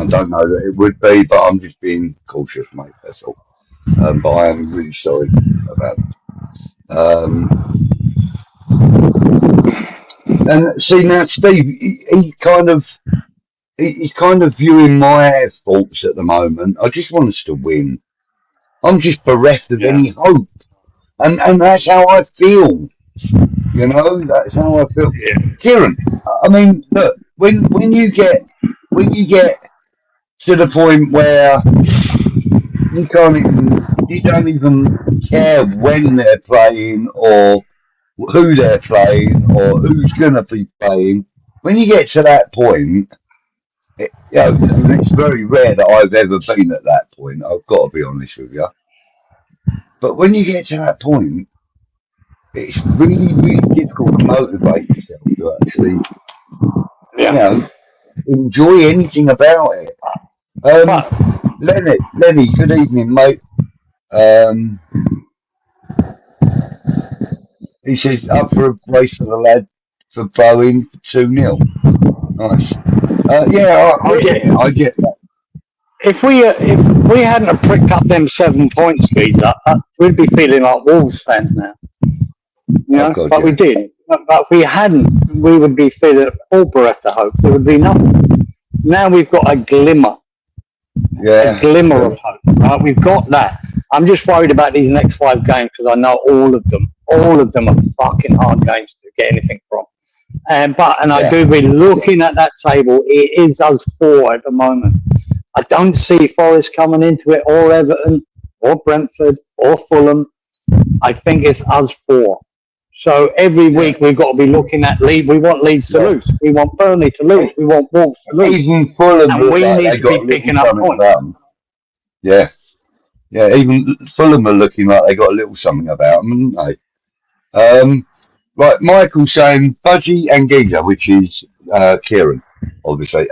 don't know that it would be, but I'm just being cautious, mate. That's all. But I am really sorry about it. And see now, Steve, he's kind of viewing my faults at the moment. I just want us to win. I'm just bereft of any hope, and that's how I feel. That's how I feel. Kieran, I mean, look, when you get to the point where you don't even care when they're playing or who they're playing or who's gonna be playing. When you get to that point, it's very rare that I've ever been at that point. I've got to be honest with you. But when you get to that point, it's really, really difficult to motivate yourself to actually, enjoy anything about it. Lenny, good evening, mate. He says up for a brace for the lad for Bowen for 2-0. Nice. I get that. If we hadn't have pricked up them 7 points, Geezer, we'd be feeling like Wolves fans now. But we did. But if we hadn't, we would be feeling all bereft of hope. There would be nothing. Now we've got a glimmer. A glimmer of hope. Right? We've got that. I'm just worried about these next 5 games because I know all of them are fucking hard games to get anything from. I do be looking at that table. It is us 4 at the moment. I don't see Forest coming into it, or Everton, or Brentford, or Fulham. I think it's us 4. So every week we've got to be looking at Leeds. We want Leeds to lose. We want Burnley to lose. We want Wolves to lose. Even Fulham, and we need to be picking up points. Even Fulham are looking like they got a little something about them, haven't they? Right, Michael saying Budgie and Geezer, which is Kieran, obviously.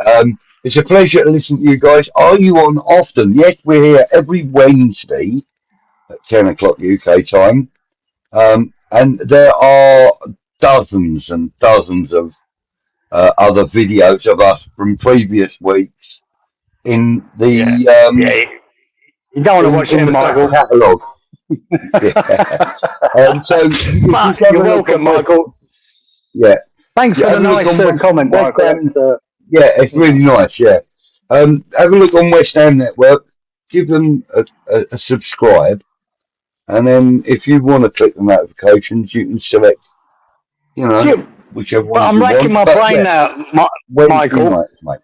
It's a pleasure to listen to you guys. Are you on often? Yes, we're here every Wednesday at 10 o'clock UK time. And there are dozens and dozens of other videos of us from previous weeks in the You don't want to watch in him, the Michael. catalogue. Yeah. So You're welcome, Michael. Yeah. Thanks for the nice comment, Michael. Yeah, it's really nice. Yeah. Have a look on West Ham Network. Give them a subscribe, and then if you want to click the notifications, you can select. You know, whichever one. But I'm racking my brain now, Michael. Nights, mate.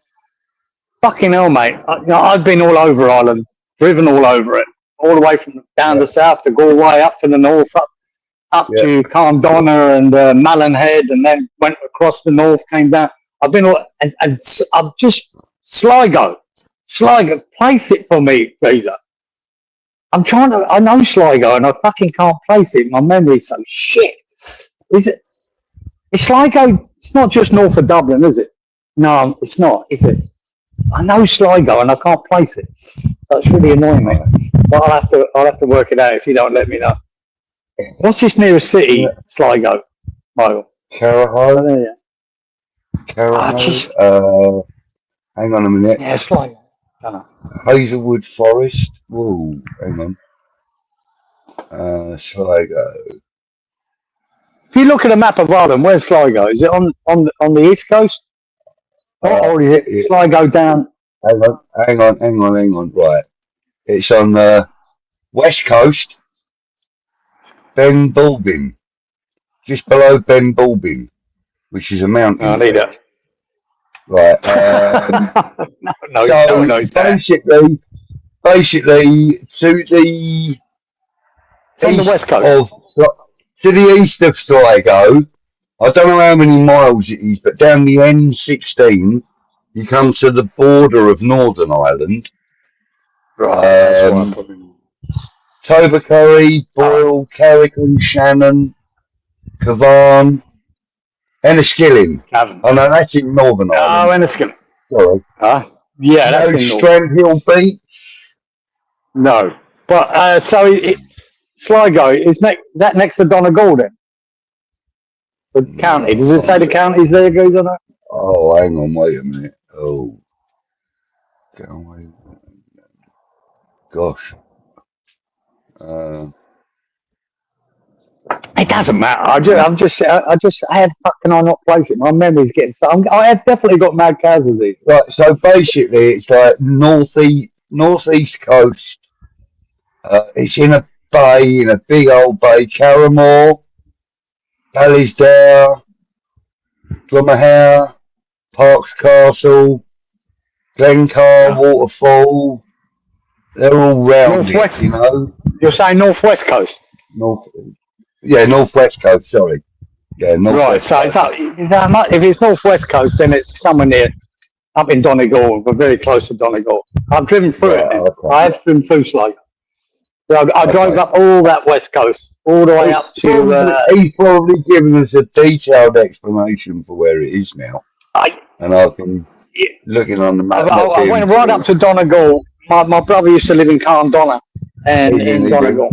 Fucking hell, mate. I've been all over Ireland, driven all over it, all the way from down the south to Galway, up to the north, up to Carndonna and Mallinhead, and then went across the north, came down. I've been all, and I'm just Sligo, place it for me, Geezer. I'm trying to. I know Sligo, and I fucking can't place it. My memory's so shit. Is it? It's Sligo. It's not just north of Dublin, is it? No, it's not. Is it? I know Sligo, and I can't place it. So it's really annoying me. But I'll have to work it out if you don't let me know. What's this nearest city? Sligo, Michael. Carrahoe. Carrahoe. Hang on a minute. Yeah, Sligo. Hazelwood Forest. Whoa, hang on. Sligo. If you look at a map of Ireland, where's Sligo? Is it on the east coast? Or is it Sligo down? Hang on. Right. It's on the west coast. Ben Bulbin. Just below Ben Bulbin, which is a mountain. I need it. Right. No, basically, to the it's on the west coast. To the east of Sligo, I don't know how many miles it is, but down the N16, you come to the border of Northern Ireland. Right. Tobercurry, Boyle, Carrick Shannon, Cavan, Enniskillen. Oh no, that's in Northern Ireland. Oh, Enniskillen. Sorry. Yeah, that's in Strandhill Beach. No, but Sligo is that next to Donegal then? The county. Does it say the counties there, guys? On that? Oh, hang on, wait a minute. Oh, get away. Gosh. It doesn't matter. I had fucking not place it. My memory's getting so. I have definitely got mad casualties. Right. So basically, it's like northeast coast. It's in a bay, in a big old bay. Carramore, Ballisdare, Glummerhow, Parks Castle, Glencar, Waterfall. They're all round northwest. It, you know. You're saying northwest coast. Northwest coast. Sorry. Yeah, northwest. Right. So if it's northwest coast, then it's somewhere near up in Donegal, but very close to Donegal. I've driven through it. Okay. I have driven through Sligo. I drove up all that west coast, all the way up to. He's probably given us a detailed explanation for where it is now, and I've been looking on the map. I went right up to Donegal. My brother used to live in Carndonna, and in Donegal.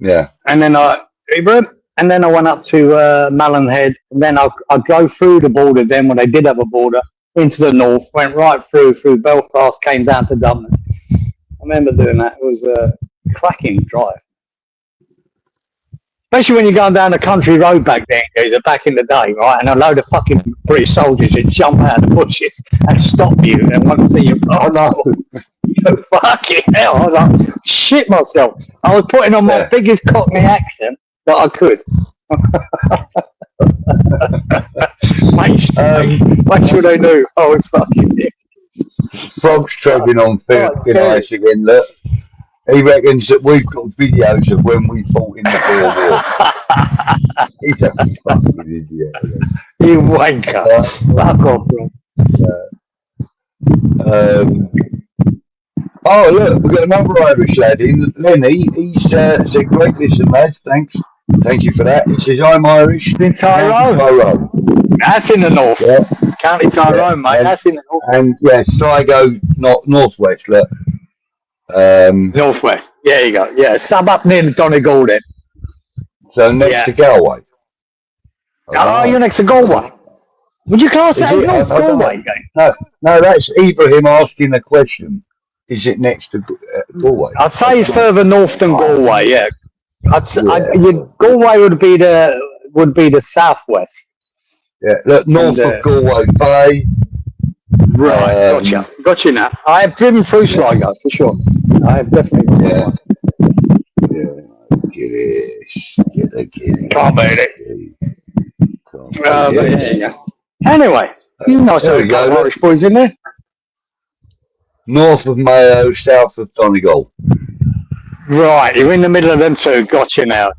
Yeah. And then I went up to Mallinhead, and then I drove through the border. Then when they did have a border, into the north, went right through Belfast, came down to Dublin. I remember doing that. It was a cracking drive. Especially when you're going down a country road back then, back in the day, right? And a load of fucking British soldiers would jump out of the bushes and stop you and want to see your passport. Fucking hell. I was like, shit myself. I was putting on my biggest Cockney accent that I could. Make sure they knew I was fucking dick. Frog's treading on thin ice again, look. He reckons that we've got videos of when we fought in the Boer War. He's a fucking idiot. You wanker. Fuck off, bro. Oh, look, we've got another Irish lad in. Lenny, he's said, great listen, lads, thanks. Thank you for that. He says, I'm Irish. In Tyrone. Tyrone. That's in the north. Yeah. County Tyrone, mate. And, that's in the north. And yeah, Sligo, northwest. Look. Northwest. Yeah, you go. Yeah, sub up near Donegal then. So next to Galway. Oh, you're next to Galway. Would you class that as North Galway? No, that's Ibrahim asking a question. Is it next to Galway? I'd say it's further north than Galway. Yeah, Galway would be the southwest. Yeah, look, north of Galway Bay. Right, gotcha now. I have driven through Sligo for sure. I have definitely. Yeah. Get it. Can't beat it. Anyway, you know, so we got Irish boys in there. North of Mayo, south of Donegal. Right, you're in the middle of them two. Gotcha now,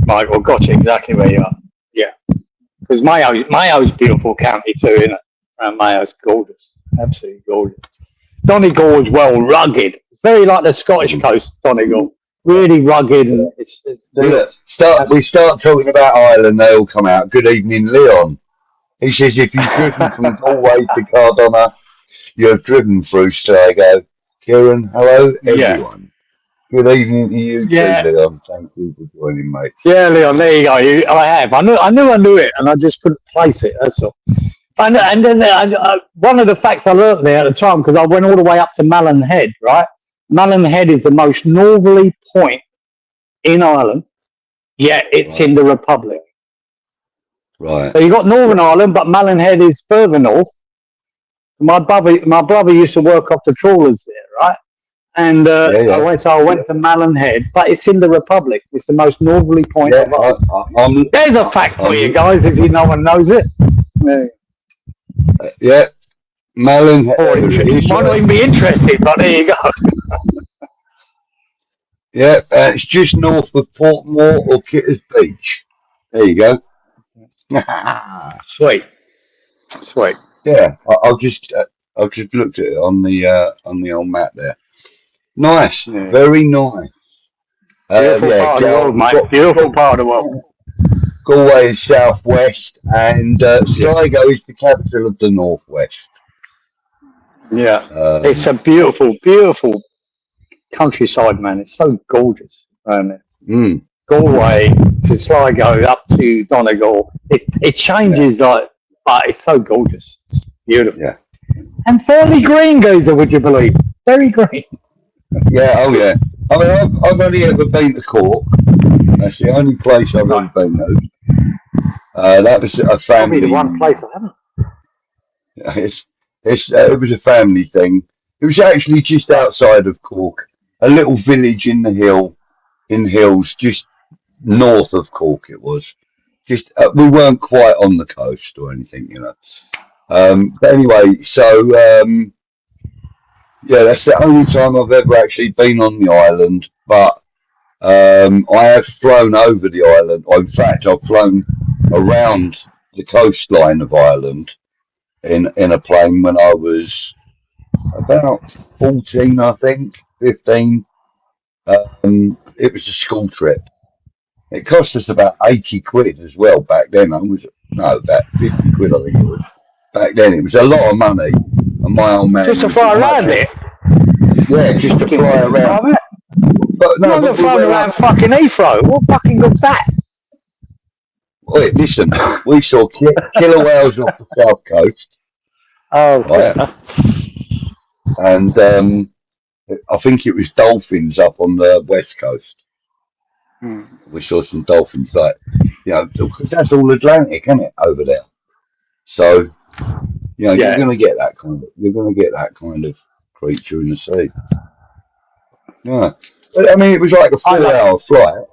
Michael. Gotcha exactly where you are. Yeah, because Mayo's beautiful county too, isn't it? And Mayo's gorgeous, absolutely gorgeous. Donegal is well rugged. It's very like the Scottish coast. Donegal, really rugged, and it's we start talking about Ireland, they all come out. Good evening, Leon. He says, if you've driven from Galway to Cardona, you've driven through Sligo. Kieran, hello, everyone. Yeah. Good evening to you too, Leon. Thank you for joining, mate. Yeah, Leon, there you go. I have. I knew it, and I just couldn't place it, that's all. And then one of the facts I learnt there at the time, because I went all the way up to Malin Head, right? Malin Head is the most northerly point in Ireland, yet it's in the Republic. Right. So you got Northern Ireland, but Malin Head is further north. My brother used to work off the trawlers there, right? And I went to Malin Head, but it's in the Republic. It's the most northerly point of Ireland. There's a fact for you guys, if no one knows it. Malin Head. Might not even be interested, but there you go. It's just north of Portmore or Kitters Beach. There you go. Sweet. Yeah, I've just looked at it on the old map there. Nice, very nice. Beautiful part of the world, mate. Beautiful part of the world. Galway is southwest, and Sligo is the capital of the northwest. Yeah, it's a beautiful, beautiful countryside, man. It's so gorgeous around there. Galway to Sligo up to Donegal. It changes but it's so gorgeous. It's beautiful. Yeah. And fairly green, Geezer, would you believe? Very green. Yeah, I mean, I've only ever been to Cork. That's the only place I've ever been to. That was a family. Probably the one place I haven't. It was a family thing. It was actually just outside of Cork, a little village in the hills, just north of Cork. It was just we weren't quite on the coast or anything, you know. But anyway, so that's the only time I've ever actually been on the island. But I have flown over the island. In fact, I've flown around the coastline of Ireland in a plane when I was about 14, I think, 15. It was a school trip. It cost us about 80 quid as well back then. About 50 quid, I think it was. Back then, it was a lot of money. And my old man. Just to fly around it? Yeah, just to fly around. But no, but flying around fucking Heathrow. What fucking good's that? Wait, listen. We saw killer whales off the south coast. Oh, right. And I think it was dolphins up on the west coast. We saw some dolphins, because that's all Atlantic, isn't it, over there? So, you're going to get that kind of creature in the sea. Yeah, but, I mean, it was like a 4-hour flight.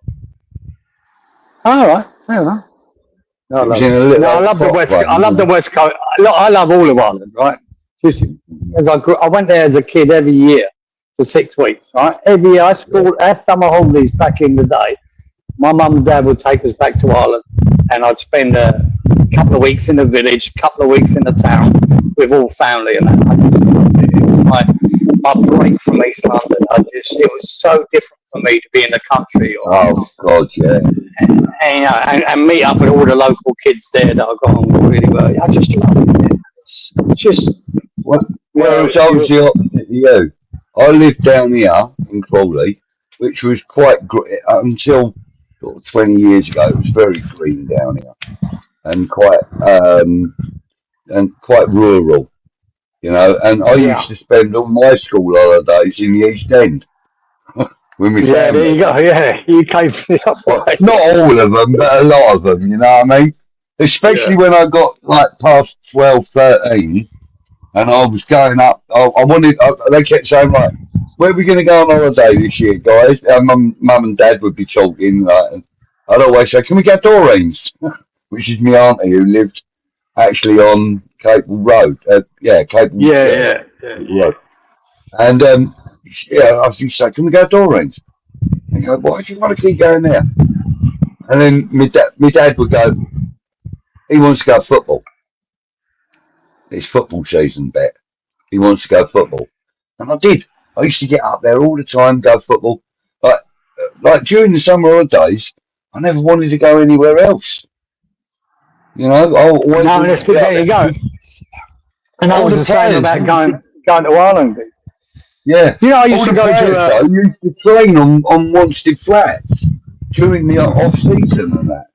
All right, fair enough. I love the west. I love the west coast. I love all of Ireland, right? Just as I went there as a kid every year for 6 weeks, right? Every year, our summer holidays back in the day, my mum and dad would take us back to Ireland, and I'd spend a couple of weeks in the village, a couple of weeks in the town with all family and that. I just loved it. my break from East London. It was so different for me to be in the country. Oh God, yeah. And, you know, and meet up with all the local kids there that I got on with really well. I just love it. It's just. Whereas I was the opposite to you. I lived down here in Crawley, which was quite until sort of 20 years ago. It was very green down here and quite rural, you know. And I used to spend all my school holidays in the East End with my family. Yeah, there you go. Yeah, you came from the other way. Not all of them, but a lot of them. You know what I mean? Especially when I got like past 12, 13. And I was going up. They kept saying, like, where are we going to go on holiday this year, guys? Mum and Dad would be talking. And I'd always say, can we go Doreen's? Which is my auntie who lived actually on 𝗪𝗡𝗄 Road. Road. And, I used to say, can we go Doreen's? And go, why do you want to keep going there? And then my dad would go, he wants to go football. It's football season, bet. He wants to go football. And I did. I used to get up there all the time, go football. Like during the summer holidays, I never wanted to go anywhere else. You know, there you go. And that was the same about going to Ireland. Yeah. You know, I used to go to... I used to train on Wadstead Flats during the off-season and that.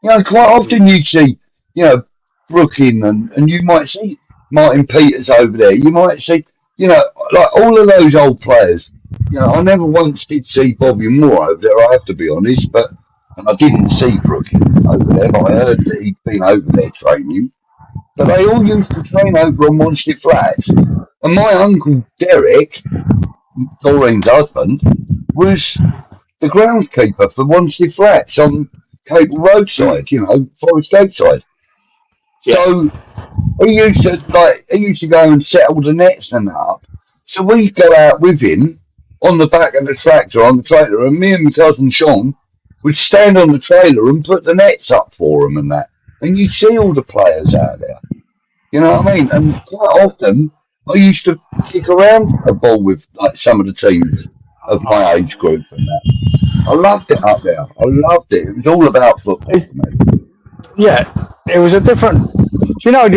You know, quite often you'd see, you know, Brooking and you might see Martin Peters over there. You might see, you know, like all of those old players. You know, I never once did see Bobby Moore over there, I have to be honest, and I didn't see Brooking over there, but I heard that he'd been over there training. But they all used to train over on Wadstead Flats. And my uncle Derek, Doreen's husband, was the groundskeeper for Wadstead Flats on Cable Roadside, you know, Forest Gate side. So he used to go and set all the nets and that up. So we'd go out with him on the back of the tractor on the trailer, and me and my cousin Sean would stand on the trailer and put the nets up for them and that. And you'd see all the players out there. You know what I mean? And quite often I used to kick around a ball with like some of the teams of my age group and that. I loved it up there. I loved it. It was all about football for me. Yeah, it was a different. You know,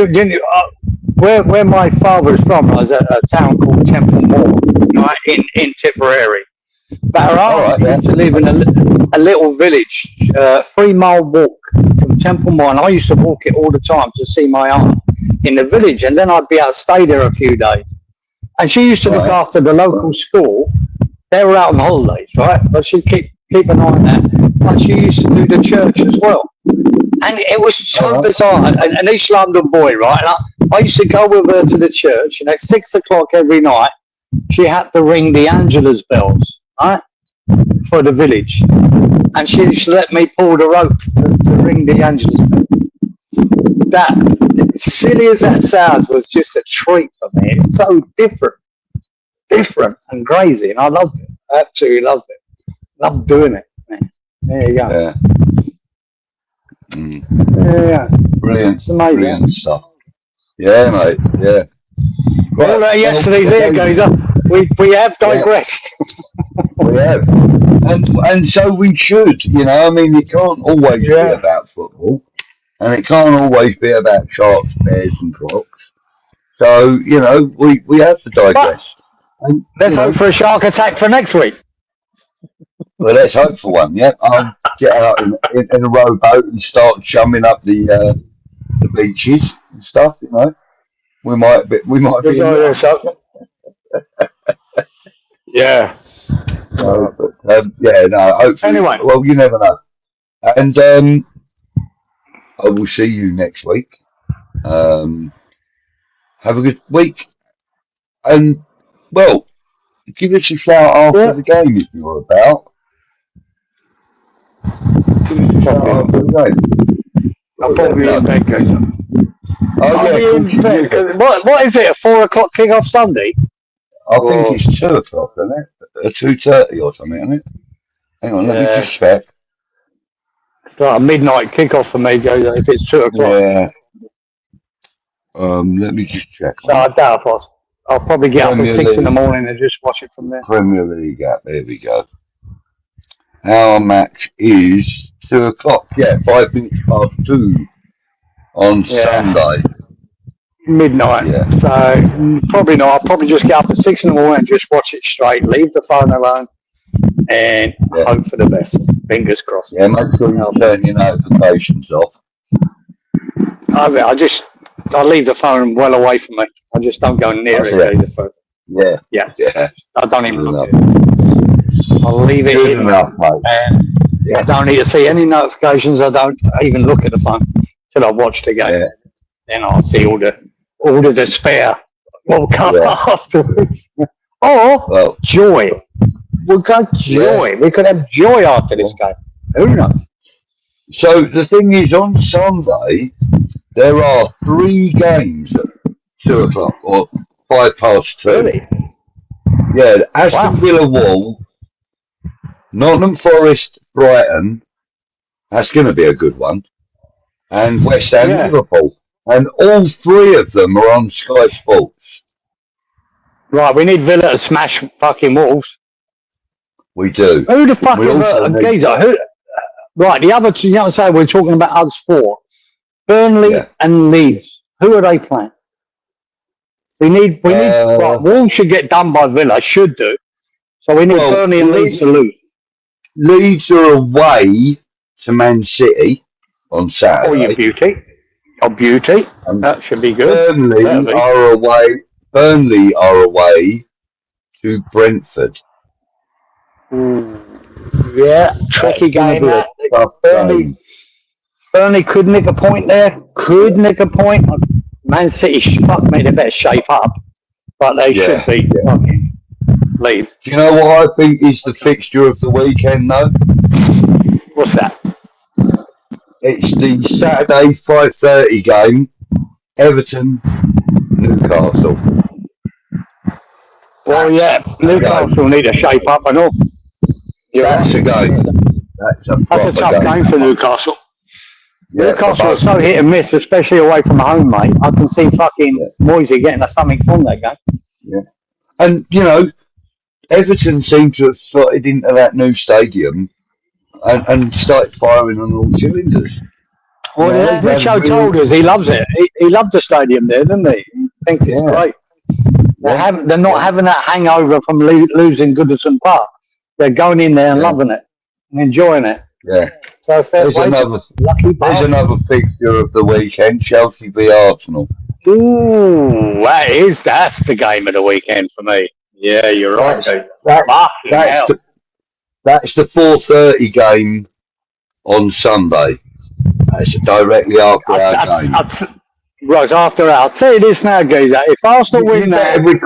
where my father is from was a town called Temple Moor, right in Tipperary. But our aunt used to live in a little village, 3-mile walk from Temple Moor, and I used to walk it all the time to see my aunt in the village, and then I'd be out stay there a few days. And she used to look after the local school. They were out on holidays, right? But she'd keep an eye on that. But she used to do the church as well. And it was so bizarre. An East London boy, right? And I used to go with her to the church, and at 6 o'clock every night, she had to ring the Angela's bells, right? For the village. And she used to let me pull the rope to ring the Angela's bells. That, silly as that sounds, was just a treat for me. It's so different and crazy, and I loved it. I absolutely loved it. Loved doing it, man. There you go. Yeah. Yeah. Brilliant. It's amazing. Brilliant stuff. Yeah, mate. Yeah. Right. All that yesterday's here, Geezer. We have digressed. We have. And so we should, you know, I mean, it can't always be about football. And it can't always be about sharks, bears and crocs. So, you know, we have to digress. And, let's hope for a shark attack for next week. Well, let's hope for one, yeah. I'll get out in a rowboat and start chumming up the beaches and stuff, you know. We might be yeah. So, hopefully. Anyway. Well, you never know. And I will see you next week. Have a good week. And, well, give us a shout after the game if you're about. Give us a shout after the game. I'll probably be in bed, guys. What is it, a 4 o'clock kick-off Sunday? I think it's 2 o'clock, isn't it? 2:30 or something, isn't it? Hang on, let me just check. It's like a midnight kick-off for me, guys, if it's 2 o'clock. Yeah. Let me just check. So I doubt I'll probably get up at 6 in the morning and just watch it from there. Premier League app. There we go. Our match is 2 o'clock. Yeah, 5 minutes past 2 on Sunday. Midnight. Yeah. So probably not. I'll probably just get up at 6 in the morning and just watch it straight. Leave the phone alone and hope for the best. Fingers crossed. Yeah, make sure you turn your notifications off. I leave the phone well away from me. I just don't go near it. The phone. Yeah. I don't even look at it. I'll leave it Good enough, mate. And I don't need to see any notifications. I don't even look at the phone till I watch the game. Yeah. Then I'll see all the despair will come afterwards. Or joy. We've got joy. We could have joy after this game. Who knows? So the thing is, on Sunday, there are 3 games at 2 o'clock or 5 past 2. Really? Yeah, Aston Villa Wall, Nottingham Forest Brighton, that's going to be a good one, and West Ham Liverpool. And all 3 of them are on Sky Sports. Right, we need Villa to smash fucking Wolves. We do. Who the fuck is geezer? Right, the other two, we're talking about us 4. Burnley and Leeds. Who are they playing? We need Wolves should get done by Villa, should do. So we need Burnley and Leeds to lose. Leeds are away to Man City on Saturday. Oh, you beauty. Oh, beauty. That should be good. Burnley are away to Brentford. Yeah, tricky game. Burnley could nick a point there. Man City, they better shape up. But they should be fucking Leeds. Do you know what I think is the fixture of the weekend, though? What's that? It's the Saturday 5:30 game, Everton, Newcastle. Well, Newcastle need to shape up and all. That's a game. That's a tough game for Newcastle. Yeah, Newcastle are so hit and miss, especially away from home, mate. I can see fucking Moisey getting us something from that game. Yeah. And, Everton seem to have slotted into that new stadium and started firing on all cylinders. Well, Richo told us he loves it. He loved the stadium there, didn't he? He thinks it's great. They're not having that hangover from losing Goodison Park. They're going in there and loving it and enjoying it. Yeah. So there's another fixture of the weekend, Chelsea v Arsenal. Ooh, that's the game of the weekend for me. Yeah, you're right. That's the 4:30 game on Sunday. That's directly after our game. Right, after I'll tell you this now, geezer. If Arsenal win that, we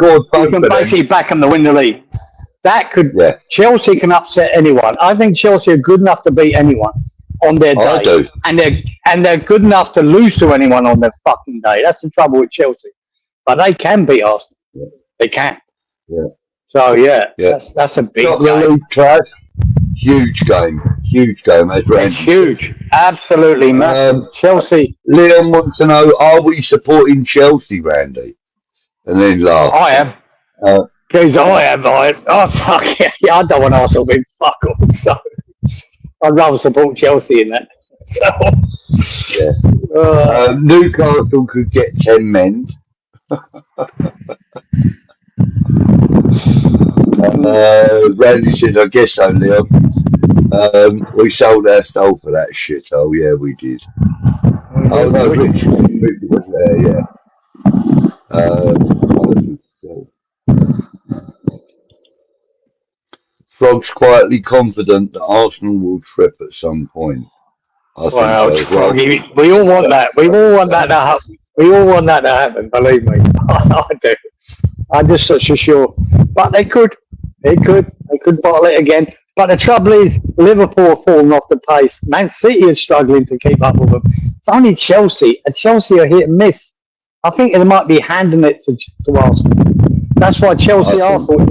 can basically back them to win the league. That could Chelsea can upset anyone. I think Chelsea are good enough to beat anyone on their day. I do. And they're good enough to lose to anyone on their fucking day. That's the trouble with Chelsea. But they can beat Arsenal. Yeah. They can. Yeah. So that's a big game. Huge game. It's huge. Absolutely massive. Chelsea. Leon wants to know, are we supporting Chelsea, Randy? And then laugh. I am. Because I am. Oh, fuck yeah. I don't want Arsenal to win fuck all. So I'd rather support Chelsea in that. So Newcastle could get 10 men. Randy says, I guess so, Leon. We sold our soul for that shit. Oh, yeah, we did. Oh, no, Rich was there, yeah. Frog's quietly confident that Arsenal will trip at some point. Froggy, we all want that. We all want that to happen. We all want that to happen, believe me. I do. I'm just such a sure. But they could bottle it again. But the trouble is, Liverpool have fallen off the pace. Man City is struggling to keep up with them. It's only Chelsea, and Chelsea are hit and miss. I think they might be handing it to Arsenal. That's why Arsenal,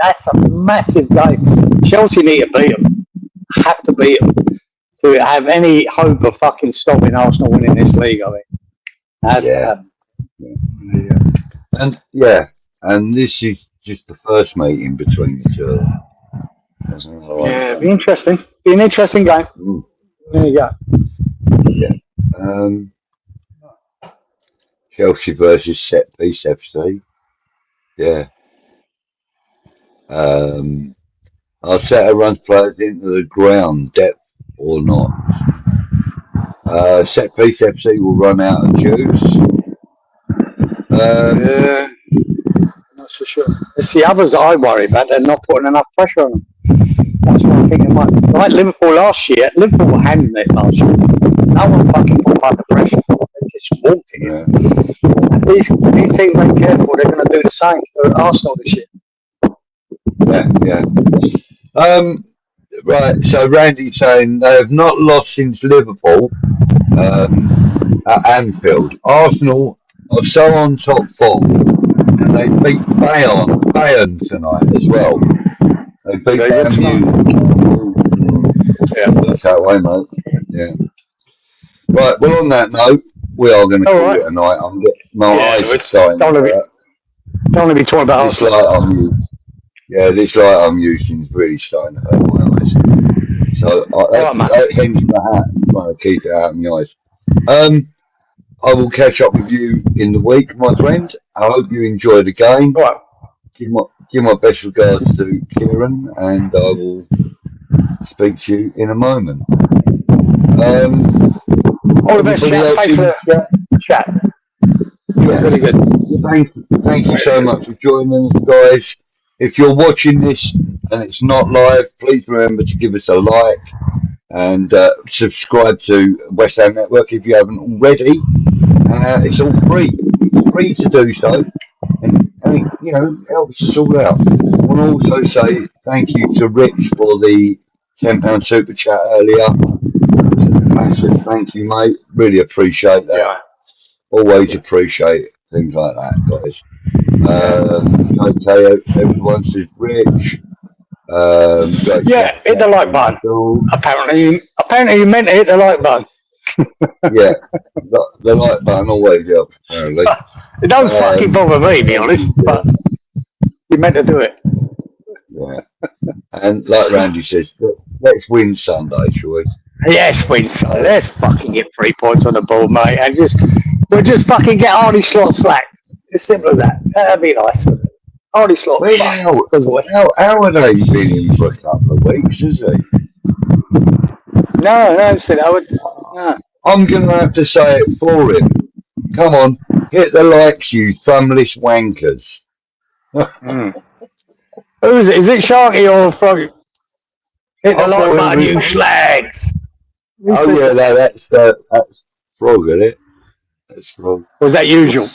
that's a massive game. Chelsea need to beat them. Have to beat them to have any hope of fucking stopping Arsenal winning this league, I think. That's And and this is just the first meeting between the two. Yeah, be interesting. Be an interesting game. There you go. Yeah. Chelsea versus Set Piece FC. Yeah. Arteta runs players into the ground, depth or not. Set Piece FC will run out of juice. Yeah. That's for sure. It's the others that I worry about. They're not putting enough pressure on them. That's what I think it might. Like Liverpool last year. Liverpool handled it last year. No one fucking put under pressure. They just walked it. Yeah. These teams ain't careful. They're going to do the same for Arsenal this year. Yeah. Right. So Randy's saying they have not lost since Liverpool at Anfield. Arsenal are so on top form, and they beat Bayern tonight as well. They beat Bayern. Yeah, that's that way, mate. Yeah. Right. Well, on that note, we are going to call it a night. I'm getting my eyes excited. Don't want to be talking about this light I'm using. Yeah, this light I'm using is really starting to hurt my eyes. So hence the hat, trying to keep it out of my eyes. I will catch up with you in the week, my friend. I hope you enjoy the game. Right. Give my best regards to Kieran, and I will speak to you in a moment. All the best. Thanks for the chat. Yeah. Really good. Thank you so much for joining us, guys. If you're watching this and it's not live, please remember to give us a like and subscribe to West Ham Network if you haven't already. It's all free. It's free to do so, and it, helps us all out. I want to also say thank you to Rich for the £10 super chat earlier. Massive thank you, mate. Really appreciate that. Yeah. Always appreciate things like that, guys. Okay, everyone says Rich. Hit the like button. Apparently you meant to hit the like button. Yeah, the like button always helps, apparently. It don't fucking bother me, to be honest, but you meant to do it. Yeah. And like Randy says, let's win Sunday, shall we? Yes, win Sunday. Let's fucking get 3 points on the board, mate, and we'll just fucking get Arnie Slot slacked. As simple as that. That'd be nice. Arnie Slot. How have they been in for a couple of weeks, is he? No, said I would. No. I'm going to have to say it for him. Come on, hit the likes, you thumbless wankers. Who is it? Is it Sharky or Froggy? Hit the like button, you slags. Oh yeah, that's Frog, isn't it? That's Frog. Was that usual?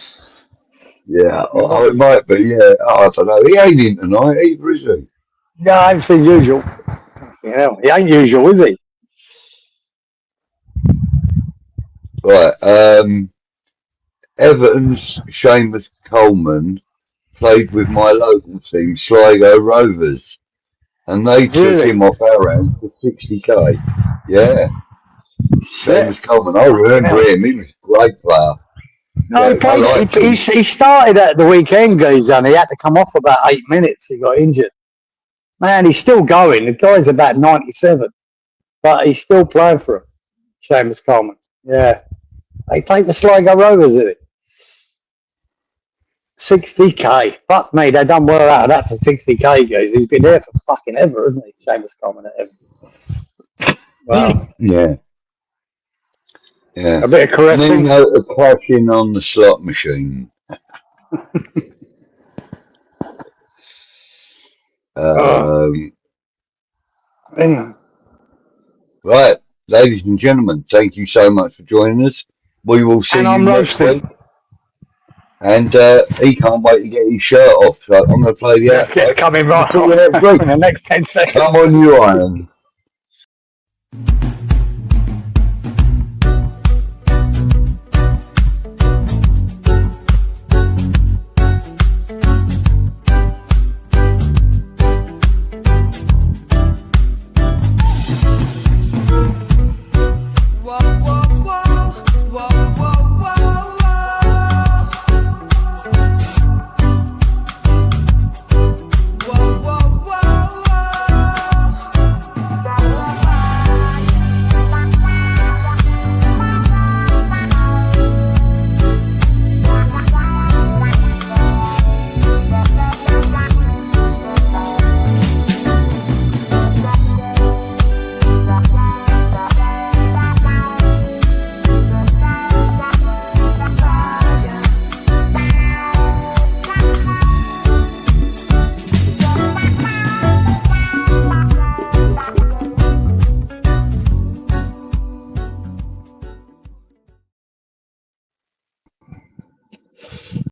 Yeah, it might be. Yeah, I don't know. He ain't in tonight either, is he? No, I haven't seen usual. He ain't usual, is he? Right. Everton's Seamus Coleman played with my local team, Sligo Rovers, and they took him off our hands for 60k. Yeah. Seamus Coleman. I remember him. He was a great player. No, he started at the weekend, guys, and he had to come off for about 8 minutes. He got injured. Man, he's still going. The guy's about 97, but he's still playing for him. Seamus Coleman. Yeah. They played for Sligo Rovers, did it? 60k. Fuck me, they done well out of that for 60k, guys. He's been there for fucking ever, hasn't he? Seamus Coleman at Everton. Wow. Yeah. Yeah. A bit of caressing. Nino crashing on the slot machine. Right, ladies and gentlemen, thank you so much for joining us. We will see you next week. And he can't wait to get his shirt off, so I'm going to play the outro. It's coming right off in the next 10 seconds. Come on, you Iron.